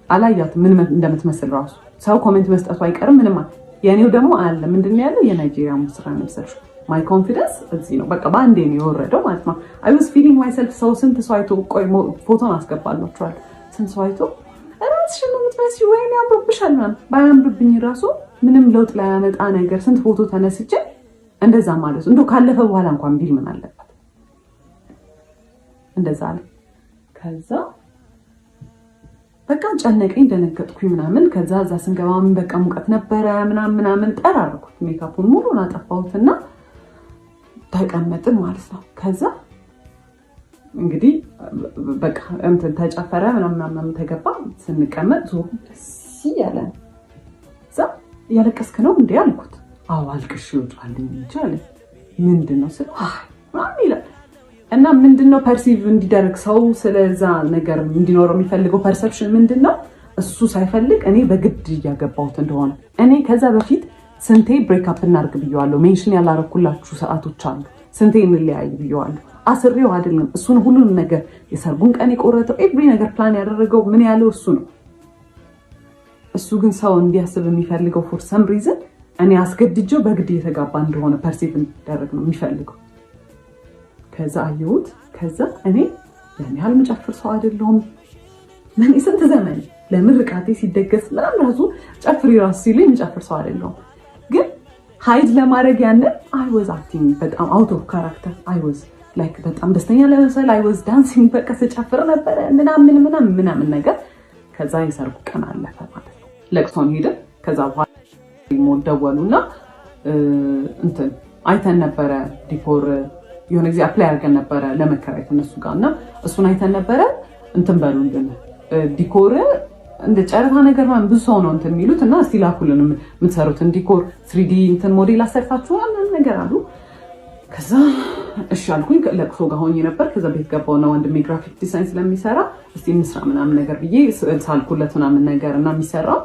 አላያትም ምን እንደምትመስል ራሱ ሰው ኮሜንት መስጠቱ አይቀርም ምንም። የኔው ደግሞ አለ ምንድን ነው ያለው? የናይጄሪያ ሙሽራ ነው የመሰለሽ። ማይ ኮንፊደንስ እዚህ ነው በቃ በአንዴ ነው የወረደው ማለት ነው። አይ ዋዝ ፊሊንግ ማይሰልፍ። ሰው ስንት ሰው አይቶ ቆይ ፎቶን አስገባላችኋል። ስንት ሰው አይቶ ራስሽን ነው የምትመስዪው ወይኔ ያምርብሻል ምናምን። ባያምርብኝ ራሱ ምንም ለውጥ ላያመጣ ነገር ስንት ፎቶ ተነስቼ እንደዛ ማለት እንደው ካለፈ በኋላ እንኳን ቢል ምን አለበት? እንደዛ አለ። ከዛ በቃ ጨነቀኝ፣ ደነገጥኩኝ ምናምን። ከዛ እዛ ስንገባ በቃ ሙቀት ነበረ ምናምን ጠራርኩት። ሜካፑን ሙሉን አጠፋሁትና ተቀመጥን ማለት ነው። ከዛ እንግዲህ በቃ እንትን ተጨፈረ ምናምን ተገባ። ስንቀመጥ ዞሩ ደስ ያለን። እዛ እያለቀስክ ነው እንዴ አልኩት። አዎ አልቅሽ ይወጣልኝ ይቻላል። ምንድነው ስለ ምናምን ይላል። እና ምንድነው ፐርሲቭ እንዲደረግ ሰው ስለዛ ነገር እንዲኖረው የሚፈልገው ፐርሰፕሽን ምንድነው? እሱ ሳይፈልግ እኔ በግድ እያገባሁት እንደሆነ። እኔ ከዛ በፊት ስንቴ ብሬክአፕ እናድርግ ብየዋለሁ። ሜንሽን ያላረኩላችሁ ሰዓቶች አሉ። ስንቴ እንለያይ ብየዋለሁ። አስሬው አይደለም እሱን ሁሉንም ነገር የሰርጉን ቀን የቆረጠው ኤቭሪ ነገር ፕላን ያደረገው ምን ያለው እሱ ነው። እሱ ግን ሰው እንዲያስብ የሚፈልገው ፎር ሰም ሪዝን እኔ አስገድጀው በግድ እየተጋባ እንደሆነ ፐርሲቭ እንዲደረግ ነው የሚፈልገው። ከዛ አየሁት። ከዛ እኔ ያን ያህል መጨፍር ሰው አይደለሁም። ምን ስንት ዘመን ለምርቃቴ ሲደገስ ምናምን ራሱ ጨፍሪ ራሱ ሲሉኝ መጨፍር ሰው አይደለሁም። ግን ሃይድ ለማድረግ ያንን አይ ዋዝ አክቲንግ በጣም አውት ኦፍ ካራክተር። አይ ዋዝ ላይክ በጣም ደስተኛ ለመሰል አይ ዋዝ ዳንሲንግ በቃ ስጨፍር ነበረ ምናምን ነገር። ከዛ የሰርጉ ቀን አለፈ ማለት ነው። ለቅሶን ሄደ። ከዛ በኋላ ደወሉና እንትን አይተን ነበረ ዲኮር የሆነ ጊዜ አፕላይ አድርገን ነበረ ለመከራየት እነሱ ጋር እና እሱን አይተን ነበረ እንትን በሉልን ዲኮር እንደ ጨረታ ነገር ማለት ብዙ ሰው ነው እንትን የሚሉት እና እስቲ ላኩልን የምትሰሩት ዲኮር 3D እንትን ሞዴል አሰርታችሁ ምናምን ነገር አሉ። ከዛ እሺ አልኩኝ። ለቅሶ ጋር ሆኜ ነበር። ከዛ ቤት ገባውና ወንድሜ ግራፊክ ዲዛይን ስለሚሰራ እስቲ እንስራ ምናምን ነገር ብዬ ሳልኩለት ምናምን ነገር እና የሚሰራው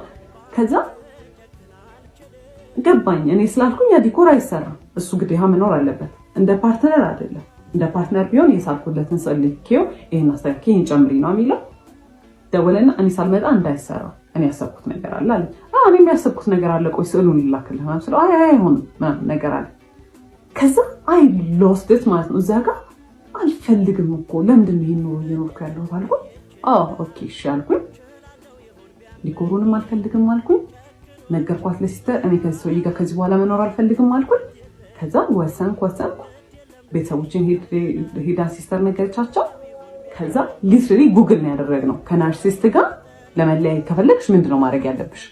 ከዛ ገባኝ። እኔ ስላልኩኝ ያ ዲኮር አይሰራም፣ እሱ ግዴታ መኖር አለበት። እንደ ፓርትነር አይደለም። እንደ ፓርትነር ቢሆን የሳልኩለትን ሰልኬው ይሄን አስተካክዬ ይሄን ጨምሪ ነው የሚለው። ደወለና እኔ ሳልመጣ እንዳይሰራ እኔ ያሰብኩት ነገር አለ አለ። እኔ የሚያሰብኩት ነገር አለ፣ ቆይ ስዕሉን ይላክልህ ማለት ነው። አይ አይሆንም ምናምን ነገር አለ። ከዛ አይ ሎስት ኢት ማለት ነው። እዛ ጋር አልፈልግም እኮ ለምንድን ነው ይሄን እየኖርኩ ያለሁት አልኩኝ። ኦኬ እሺ አልኩኝ። ዲኮሩንም አልፈልግም አልኩኝ። ነገርኳት ለሲስተር እኔ ከዚህ ሰውዬ ጋር ከዚህ በኋላ መኖር አልፈልግም አልኩኝ። ከዛ ወሰንኩ። ቤተሰቦችን ሄዳ ሲስተር ነገረቻቸው። ከዛ ሊትራሊ ጉግል ነው ያደረግነው ከናርሲስት ጋር ለመለያየት ከፈለግሽ ምንድነው ማድረግ ያለብሽ?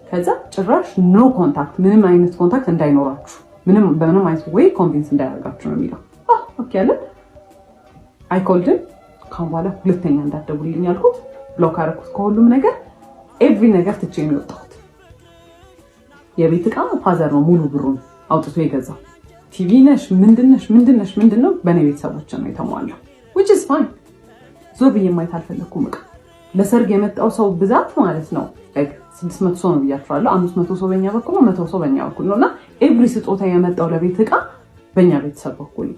ከዛ ጭራሽ ኖ ኮንታክት፣ ምንም አይነት ኮንታክት እንዳይኖራችሁ፣ በምንም አይነት ወይ ኮንቪንስ እንዳያደርጋችሁ ነው የሚለው። ኦኬ አለ። አይ ኮልድ ካሁን በኋላ ሁለተኛ እንዳትደውልልኝ አልኩት። ብሎክ አደረኩት ከሁሉም ነገር። ኤቭሪ ነገር ትቼ ነው የወጣሁት። የቤት ዕቃ ፋዘር ነው ሙሉ ብሩን አውጥቶ የገዛው። ቲቪ ነሽ ምንድነው በእኔ ቤተሰቦች ነው የተሟላው። which is fine። ዞር ብዬ ማየት አልፈለኩም። ዕቃ ለሰርግ የመጣው ሰው ብዛት ማለት ነው 600 ሰው ነው ብያችኋለሁ። 500 ሰው በእኛ በኩል ነው፣ 100 ሰው በእኛ በኩል ነውና ኤቭሪ ስጦታ የመጣው ለቤት ዕቃ በእኛ ቤተሰብ በኩል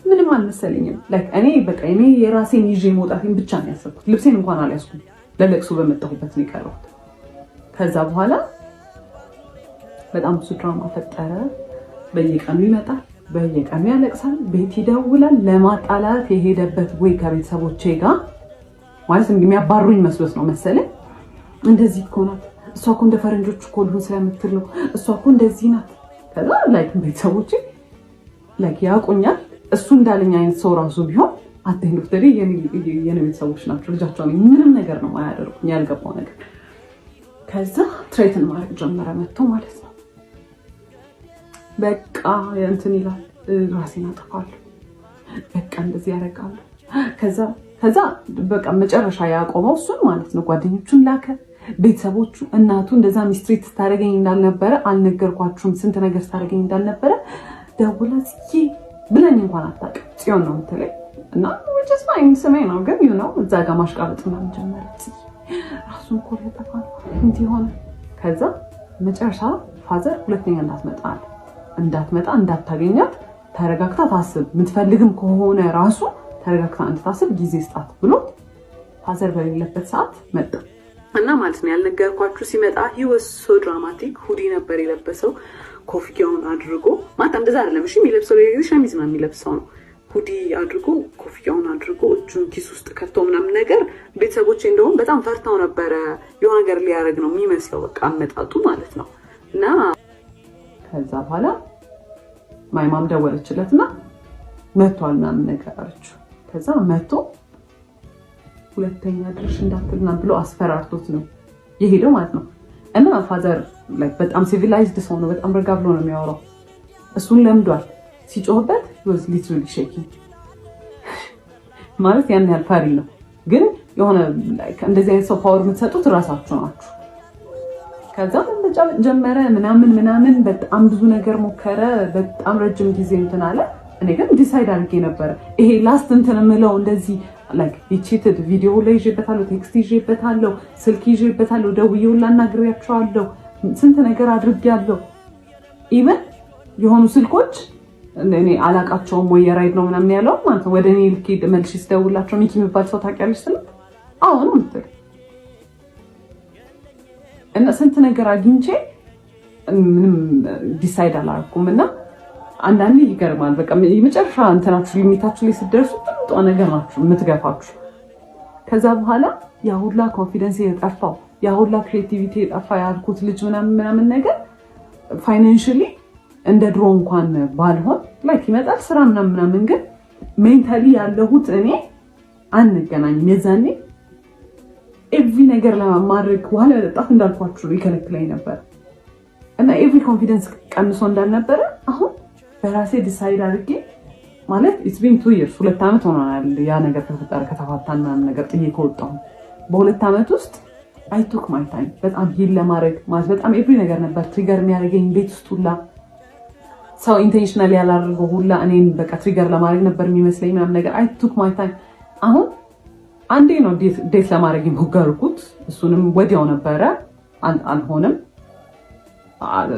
ምንም አልመሰለኝም። እኔ በቃ እኔ የራሴን ይዤ መውጣቴን ብቻ ነው ያሰብኩት። ልብሴን እንኳን አልያዝኩም። ለለቅሶ በመጣሁበት ነው የቀረሁት። ከዛ በኋላ በጣም ብዙ ድራማ ፈጠረ። በየቀኑ ይመጣል፣ በየቀኑ ያለቅሳል፣ ቤት ይደውላል። ለማጣላት የሄደበት ወይ ከቤተሰቦቼ ጋር ማለት እንደሚያባሩኝ መስሎት ነው መሰለኝ። እንደዚህ እኮ ናት እሷ እኮ እንደ ፈረንጆች እኮ ልሁን ስለምትል ነው እሷ እኮ እንደዚህ ናት። ከዛ ቤተሰቦቼ ያውቁኛል። እሱ እንዳለኝ አይነት ሰው ራሱ ቢሆን አትንፍተሪ የኔ ቤተሰቦች ናቸው። ልጃቸው ነው ምንም ነገር ነው ማያደርጉኝ ያልገባው ነገር። ከዛ ትሬትን ማድረግ ጀመረ መጥቶ ማለት ነው። በቃ እንትን ይላል፣ ራሴን አጠፋለሁ፣ በቃ እንደዚህ ያደርጋሉ። ከዛ በቃ መጨረሻ ያቆመው እሱን ማለት ነው። ጓደኞቹን ላከ፣ ቤተሰቦቹ፣ እናቱ እንደዛ ሚስትሪት ስታደርገኝ እንዳልነበረ አልነገርኳችሁም፣ ስንት ነገር ስታደርገኝ እንዳልነበረ ደውላ ጽዬ ብለኝ እንኳን አታውቅም። ጽዮን ነው የምትለኝ እና ወጀስ ማይን ስሜ ነው ግን እዛ ጋር ማሽቃበጥ ምናምን ጀመረች። ራሱን እኮ ሊያጠፋ ነው እንዲህ ሆነ። ከዛ መጨረሻ ፋዘር ሁለተኛ እንዳትመጣ እንዳታገኛት ተረጋግታ ታስብ፣ የምትፈልግም ከሆነ ራሱ ተረጋግታ እንድታስብ ጊዜ ስጣት ብሎ ፋዘር በሌለበት ሰዓት መጣ እና ማለት ነው። ያልነገርኳችሁ ሲመጣ he was so dramatic። ሁዲ ነበር የለበሰው፣ ኮፍያውን አድርጎ ማለት እንደዛ አይደለም እሺ፣ የሚለብሰው ለጊዜ ሸሚዝ ነው የሚለብሰው ነው። ሁዲ አድርጎ ኮፍያውን አድርጎ እጁን ኪስ ውስጥ ከቶ ምናምን ነገር። ቤተሰቦቼ እንደውም በጣም ፈርተው ነበረ። የሆነ ነገር ሊያደርግ ነው የሚመስለው በቃ አመጣጡ ማለት ነው። እና ከዛ በኋላ ማይማም ደወለችለትና መጥቷል ምናምን ነገር አለችው። ከዛ መጥቶ ሁለተኛ ድርሽ እንዳትልና ብሎ አስፈራርቶት ነው የሄደው ማለት ነው። እና ፋዘር በጣም ሲቪላይዝድ ሰው ነው፣ በጣም ረጋ ብሎ ነው የሚያወራው። እሱን ለምዷል። ሲጮህበት was literally shaking ማለት ያን ያህል ፈሪ ነው። ግን የሆነ እንደዚህ አይነት ሰው ፓወር የምትሰጡት ራሳችሁ ናችሁ። ከዛ ጀመረ ምናምን በጣም ብዙ ነገር ሞከረ። በጣም ረጅም ጊዜ እንትን አለ። እኔ ግን ዲሳይድ አድርጌ ነበር ይሄ ላስት እንትን የምለው እንደዚህ cheated ቪዲዮ ላይ ይዤበታለሁ፣ ቴክስት ይዤበታለሁ፣ ስልክ ይዤበታለሁ፣ ደውዬው ላናግሬያቸዋለሁ፣ ስንት ነገር አድርጌያለሁ። ኢቨን የሆኑ ስልኮች እኔ አላቃቸውም ወይ የራይድ ነው ምናምን ያለው ማለት ነው። ወደ እኔ ልክ መልሽ ስደውላቸው ሚኪ የሚባል ሰው ታውቂያለሽ ስልክ አሁን ምትል እና ስንት ነገር አግኝቼ ምንም ዲሳይድ አላደረኩም። እና አንዳንዴ ይገርማል። በቃ የመጨረሻ እንትናችሁ ሊሚታችሁ ላይ ስትደርሱ ጥሩ ነገር ናችሁ የምትገፋችሁ። ከዛ በኋላ ያ ሁላ ኮንፊደንስ የጠፋው ያ ሁላ ክሬቲቪቲ የጠፋ ያልኩት ልጅ ምናምን ነገር ፋይናንሻሊ እንደ ድሮ እንኳን ባልሆን ይመጣል ስራ ምናምን ግን ሜንታሊ ያለሁት እኔ አንገናኝም። የዛኔ ኤቭሪ ነገር ለማድረግ ዋለ ለጣፍ እንዳልኳችሁ ይከለክለኝ ነበር እና ኤቭሪ ኮንፊደንስ ቀንሶ እንዳልነበረ አሁን በራሴ ዲሳይድ አድርጌ ማለት it's been 2 years 2 አመት ሆኗል ያ ነገር ከተፈጠረ ከተፋታን ምናምን ነገር ጥዬ ከወጣሁ በ2 አመት ውስጥ I took my time በጣም ሂል ለማድረግ ማለት በጣም ኤቭሪ ነገር ነበር ትሪገር የሚያደርገኝ ቤት ውስጥ ሁላ ሰው ኢንቴንሽናሊ ያላደረገው ሁላ እኔን በቃ ትሪገር ለማድረግ ነበር የሚመስለኝ ምናምን ነገር I took my time አሁን አንዴ ነው ዴት ለማድረግ የሞከርኩት እሱንም ወዲያው ነበረ አልሆነም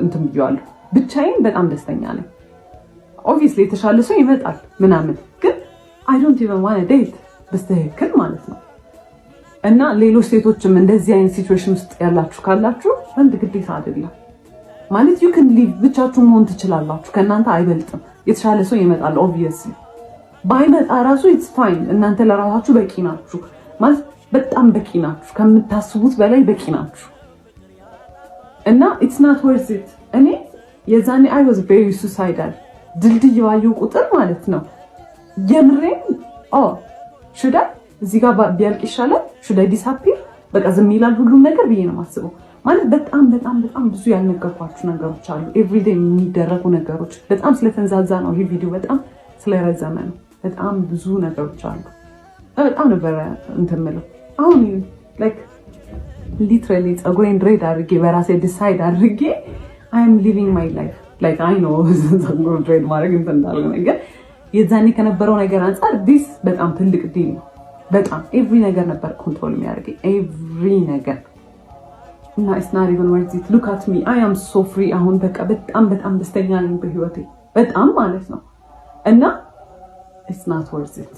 እንትን ብያለሁ ብቻዬን በጣም ደስተኛ ነኝ obviously የተሻለ ሰው ይመጣል ምናምን ግን I don't even want to date በስተክል ማለት ነው እና ሌሎች ሴቶችም እንደዚህ አይነት ሲቹዌሽን ውስጥ ያላችሁ ካላችሁ ወንድ ግዴታ አይደለም ማለት you can live ብቻችሁ መሆን ትችላላችሁ ከናንተ አይበልጥም የተሻለ ሰው ይመጣል obviously ባይመጣ ራሱ it's fine እናንተ ለራሳችሁ በቂ ናችሁ ማለት በጣም በቂ ናችሁ ከምታስቡት በላይ በቂ ናችሁ እና it's not worth it እኔ የዛኔ I was very suicidal ድልድይ ባዩ ቁጥር ማለት ነው የምሬን should I እዚህ ጋር ቢያልቅ ይሻላል should I disappear በቃ ዝም ይላል ሁሉ ነገር ብዬ ነው ማስበው ማለት በጣም ብዙ ያልነገርኳችሁ ነገሮች አሉ ኤቭሪዴይ የሚደረጉ ነገሮች በጣም ስለተንዛዛ ነው ይሄ ቪዲዮ በጣም ስለረዘመ ነው በጣም ብዙ ነገሮች አሉ በጣም ነበር እንትምለው አሁን like literally ጸጉሬን ድሬድ አድርጌ በራሴ ዲሳይድ አድርጌ I am living my life like I know ጸጉሬን ድሬድ ማድረግ እንዳልሆነ ነገር የዛኔ ከነበረው ነገር አንፃር this በጣም ትልቅ ዲል ነው በጣም ኤቭሪ ነገር ነበር ኮንትሮል የሚያደርገኝ ኤቭሪ ነገር እና it's not even worth it look at me I am so free አሁን በቃ በጣም ደስተኛ ነኝ በህይወቴ በጣም ማለት ነው እና it's not worth it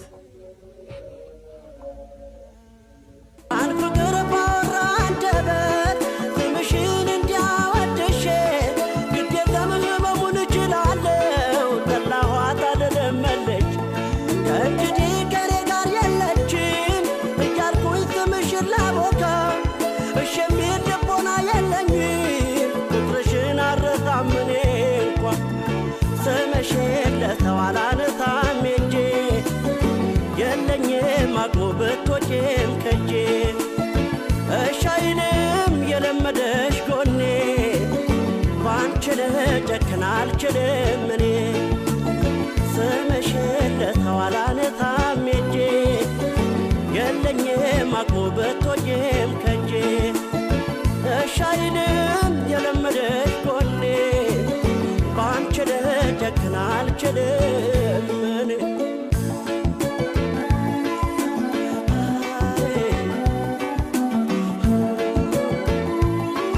Alchemini Semeshe Tawalane Tameje Yelenye Makubeto Jem Kaje Shainim Yelemede Kone Banchede Jakanal Chedemene